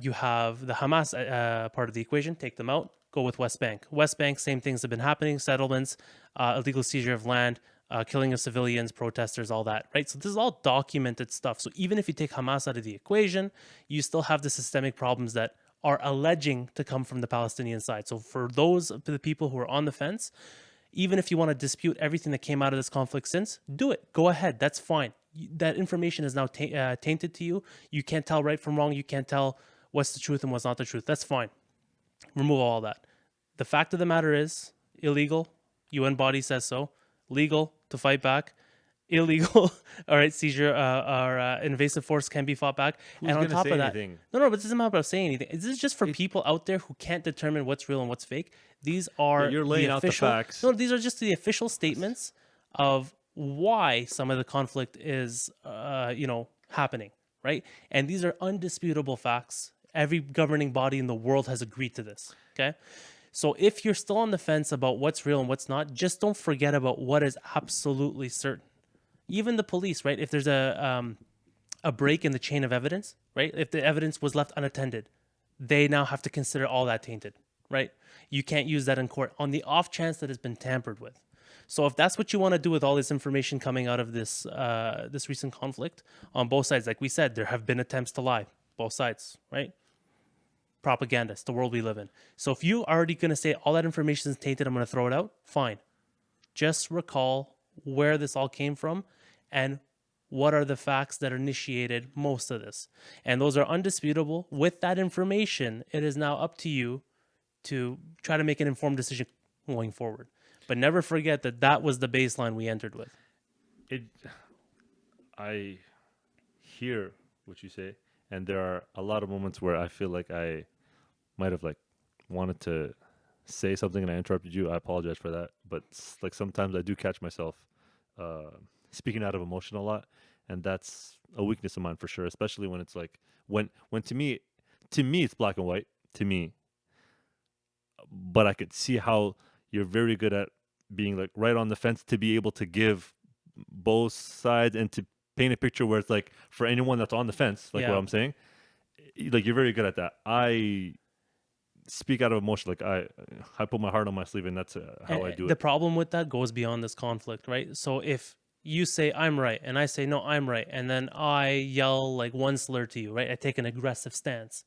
you have the Hamas part of the equation. Take them out. Go with West Bank. West Bank, same things have been happening. Settlements, illegal seizure of land, killing of civilians, protesters, all that, right? So this is all documented stuff. So even if you take Hamas out of the equation, you still have the systemic problems that are alleging to come from the Palestinian side. So for those of the people who are on the fence, even if you want to dispute everything that came out of this conflict since, do it. Go ahead. That's fine. That information is now tainted to you. You can't tell right from wrong. You can't tell what's the truth and what's not the truth. That's fine. Remove all that. The fact of the matter is illegal. UN body says so. Legal to fight back. Illegal. All right, seizure or invasive force can be fought back. Who's and on gonna top say of that, anything? no, but this isn't about saying anything. This is just for people out there who can't determine what's real and what's fake. These are You're laying the out the official, facts. No, these are just the official statements of why some of the conflict is, happening, right? And these are undisputable facts. Every governing body in the world has agreed to this. Okay. So if you're still on the fence about what's real and what's not, just don't forget about what is absolutely certain. Even the police, right? If there's a break in the chain of evidence, right? If the evidence was left unattended, they now have to consider all that tainted, right? You can't use that in court on the off chance that it's been tampered with. So if that's what you want to do with all this information coming out of this this recent conflict on both sides, like we said, there have been attempts to lie, both sides, right? Propaganda, it's the world we live in. So if you're already going to say all that information is tainted, I'm going to throw it out, fine. Just recall where this all came from and what are the facts that initiated most of this. And those are undisputable. With that information, it is now up to you to try to make an informed decision going forward. But never forget that that was the baseline we entered with. I hear what you say, and there are a lot of moments where I feel like I might have wanted to say something and I interrupted you. I apologize for that, but sometimes I do catch myself speaking out of emotion a lot, and that's a weakness of mine for sure. Especially when it's when to me it's black and white to me, but I could see how you're very good at being right on the fence to be able to give both sides and to paint a picture where it's for anyone that's on the fence, what I'm saying, you're very good at that. I speak out of emotion. I put my heart on my sleeve, and that's how I do it. The problem with that goes beyond this conflict, right? So if you say I'm right and I say no, I'm right, and then I yell one slur to you, right? I take an aggressive stance.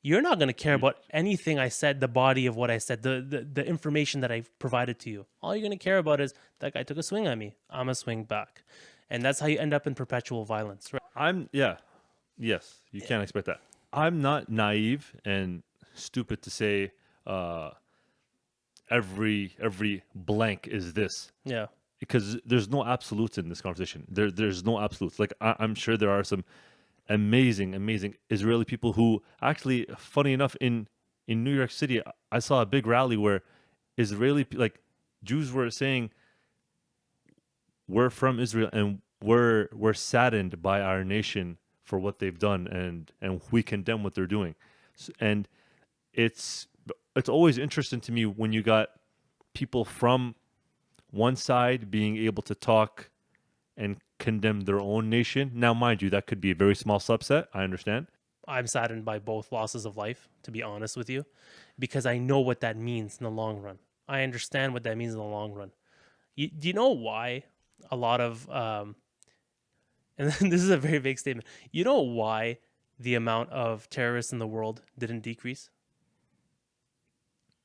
You're not going to care about anything I said, the body of what I said, the information that I provided to you. All you're going to care about is that guy took a swing at me. I'm going to swing back. And that's how you end up in perpetual violence, right? Yes, you can't expect that. I'm not naive and stupid to say every blank is this. Yeah. Because there's no absolutes in this conversation. There's no absolutes. I'm sure there are some amazing Israeli people who actually, funny enough, in New York City, I saw a big rally where Israeli Jews were saying we're from Israel and we're saddened by our nation for what they've done and we condemn what they're doing. And it's always interesting to me when you got people from one side being able to talk and condemn their own nation. Now, mind you, that could be a very small subset. I understand. I'm saddened by both losses of life, to be honest with you, because I know what that means in the long run. I understand what that means in the long run. Do you know why a lot of, and this is a very vague statement, you know why the amount of terrorists in the world didn't decrease?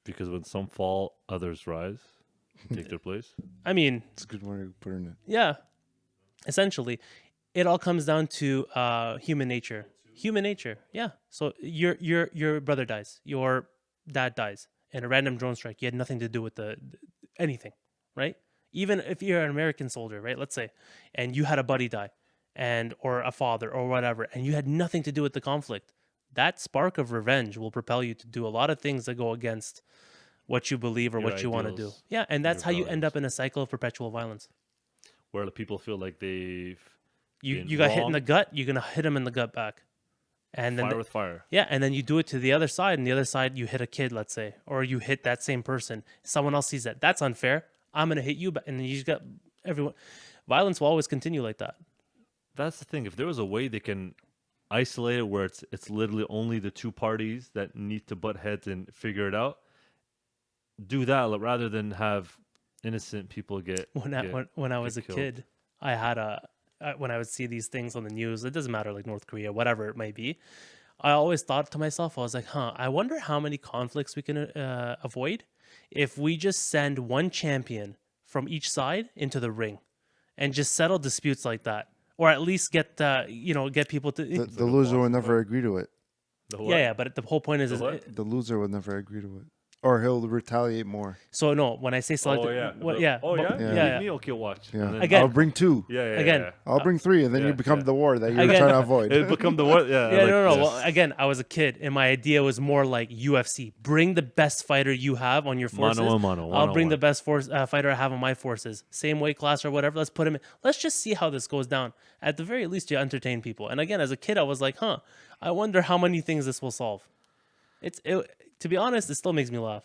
Because when some fall, others rise, take their place. I mean, It's a good way to put it. yeah. Essentially, it all comes down to human nature. Human nature, yeah. So your brother dies, your dad dies in a random drone strike. You had nothing to do with anything, right? Even if you're an American soldier, right? Let's say, and you had a buddy die, or a father or whatever, and you had nothing to do with the conflict. that spark of revenge will propel you to do a lot of things that go against what you believe or Your what you want to do. ideals, Yeah, and that's your how you end values. up in a cycle of perpetual violence. Where the people feel like they've You been you got hit in the wronged. gut, you're gonna hit them in the gut back, and then Fire with fire. yeah, and then you do it to the other side, and the other side you hit a kid, let's say, or you hit that same person. Someone else sees that. That's unfair. I'm gonna hit you back, and then you just got everyone. Violence will always continue like that. That's the thing. If there was a way they can isolate it where it's literally only the two parties that need to butt heads and figure it out, do that rather than have innocent people get When I was a killed. kid, I had when I would see these things on the news, it doesn't matter, like North Korea, whatever it may be. I always thought to myself, I was like, I wonder how many conflicts we can avoid if we just send one champion from each side into the ring and just settle disputes like that, or at least get get people to. The loser will never agree to it. The what? Yeah. But the whole point is, what? The loser will never agree to it, or he'll retaliate more. so no. When I say select, Oh yeah. what, yeah, Oh yeah. but- Yeah. yeah. Me okay. Watch. Yeah, And then- Again- I'll bring 2. Yeah. Again, Yeah. I'll bring 3, and then Yeah, you become yeah. the war that you're Again- trying to avoid. It become the what? Yeah. Yeah, like no. this. Well, again, I was a kid, and my idea was more like UFC. Bring the best fighter you have on your forces. Mano a mano, I'll bring one-on-one. the best fighter I have on my forces. Same weight class or whatever. Let's put him in. Let's just see how this goes down. At the very least, you entertain people. And again, as a kid, I was like, I wonder how many things this will solve. To be honest, it still makes me laugh.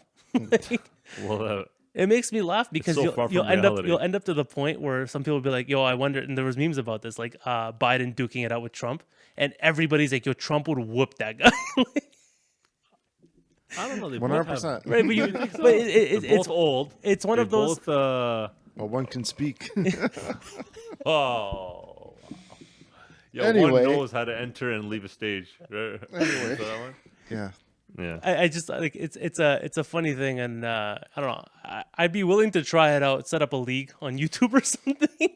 Well, It makes me laugh because so far from you'll end reality. up to the point where some people will be like, "Yo, I wonder." And there was memes about this, like Biden duking it out with Trump, and everybody's like, "Yo, Trump would whoop that guy." I don't know. They 100%. Right, but They're both it's old. it's one They of those. Both, Well, one can speak. oh. Yeah, Anyway. one knows how to enter and leave a stage. Right? Anyway. So that one? Yeah. Yeah. I just like it's a funny thing, and I don't know. I'd be willing to try it out, set up a league on YouTube or something.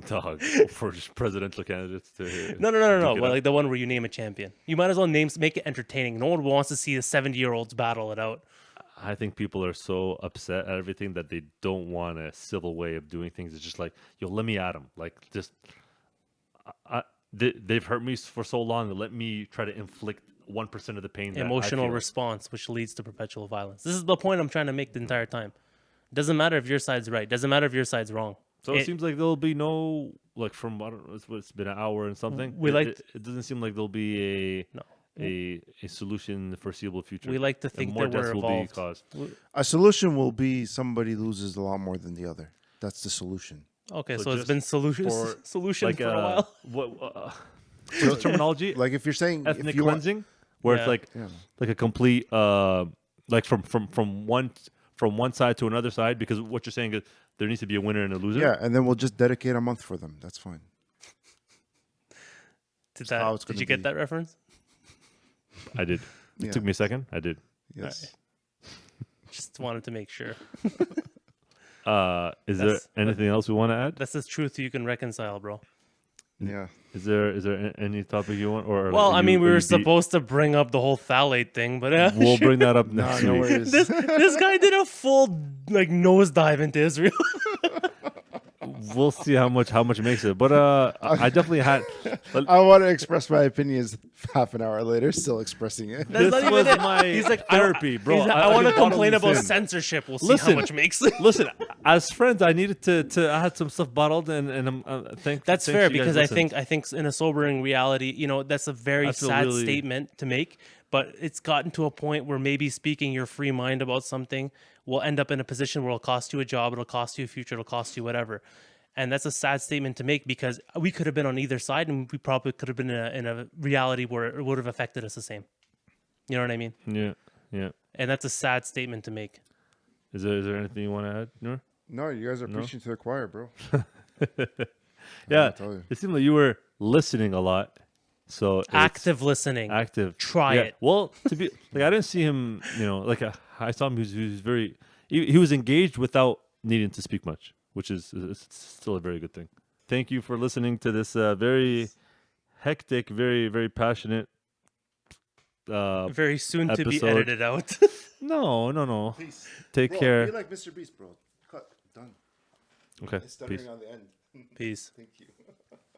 Dog for just presidential candidates to No. duke it But out. like the one where you name a champion, you might as well make it entertaining. No one wants to see the 70-year-olds battle it out. I think people are so upset at everything that they don't want a civil way of doing things. It's just like, yo, let me at them. Like, just they've hurt me for so long. Let me try to inflict 1% of the pain. That I Emotional feel. response, which leads to perpetual violence. This is the point I'm trying to make the entire time. Doesn't matter if your side's right. Doesn't matter if your side's wrong. So it seems like there'll be no, like, from I don't know, it's been an hour and something. It doesn't seem like there'll be a solution in the foreseeable future. We like to And think more that we're deaths will be evolved. caused. A solution will be somebody loses a lot more than the other. That's the solution. Okay, So so it's just been solution Like for a while. what's the terminology? Like if you're saying Ethnic if you want, cleansing, where Yeah. it's like Yeah. like a complete like from one side to another side, because what you're saying is there needs to be a winner and a loser. yeah, and then we'll just dedicate a month for them. That's fine. how it's Did gonna you get be. that reference? I did. It Yeah. took me a second. I did. Yes. Just wanted to make sure. Is there That's- anything else we want to add? That's the truth you can reconcile, bro. Yeah. Is there any topic you want? Or Well, I mean, we are were you supposed to bring up the whole phthalate thing, but We'll bring that up No, next no week. worries. this guy did a full like nosedive into Israel. We'll see how much makes it. But I definitely had. I want to express my opinions half an hour later, still expressing it. That's This not even was it. my He's like, therapy, bro. I want to can bottle complain this about in. censorship. We'll see Listen. how much makes it. Listen, as friends, I needed to. I had some stuff bottled, and I'm thankful. That's thanks fair you guys because listened. I think in a sobering reality, that's a very I feel sad really- statement to make. But it's gotten to a point where maybe speaking your free mind about something will end up in a position where it'll cost you a job, it'll cost you a future, it'll cost you whatever. And that's a sad statement to make because we could have been on either side, and we probably could have been in a reality where it would have affected us the same. You know what I mean? Yeah. And that's a sad statement to make. Is there anything you want to add, Noor? No, you guys are preaching to the choir, bro. Yeah, tell you. it seemed like you were listening a lot. So it's Active listening. active. Try Yeah. it. Well, to be like, I didn't see him. Like I saw him. He was very. He was engaged without needing to speak much, which is still a very good thing. Thank you for listening to this very hectic, very very passionate. Very soon to be episode. edited out. No. Peace. Take Bro, care. be like Mr. Beast, bro. Cut. Done. Okay. Stuttering Peace. on the end. Peace. Thank you.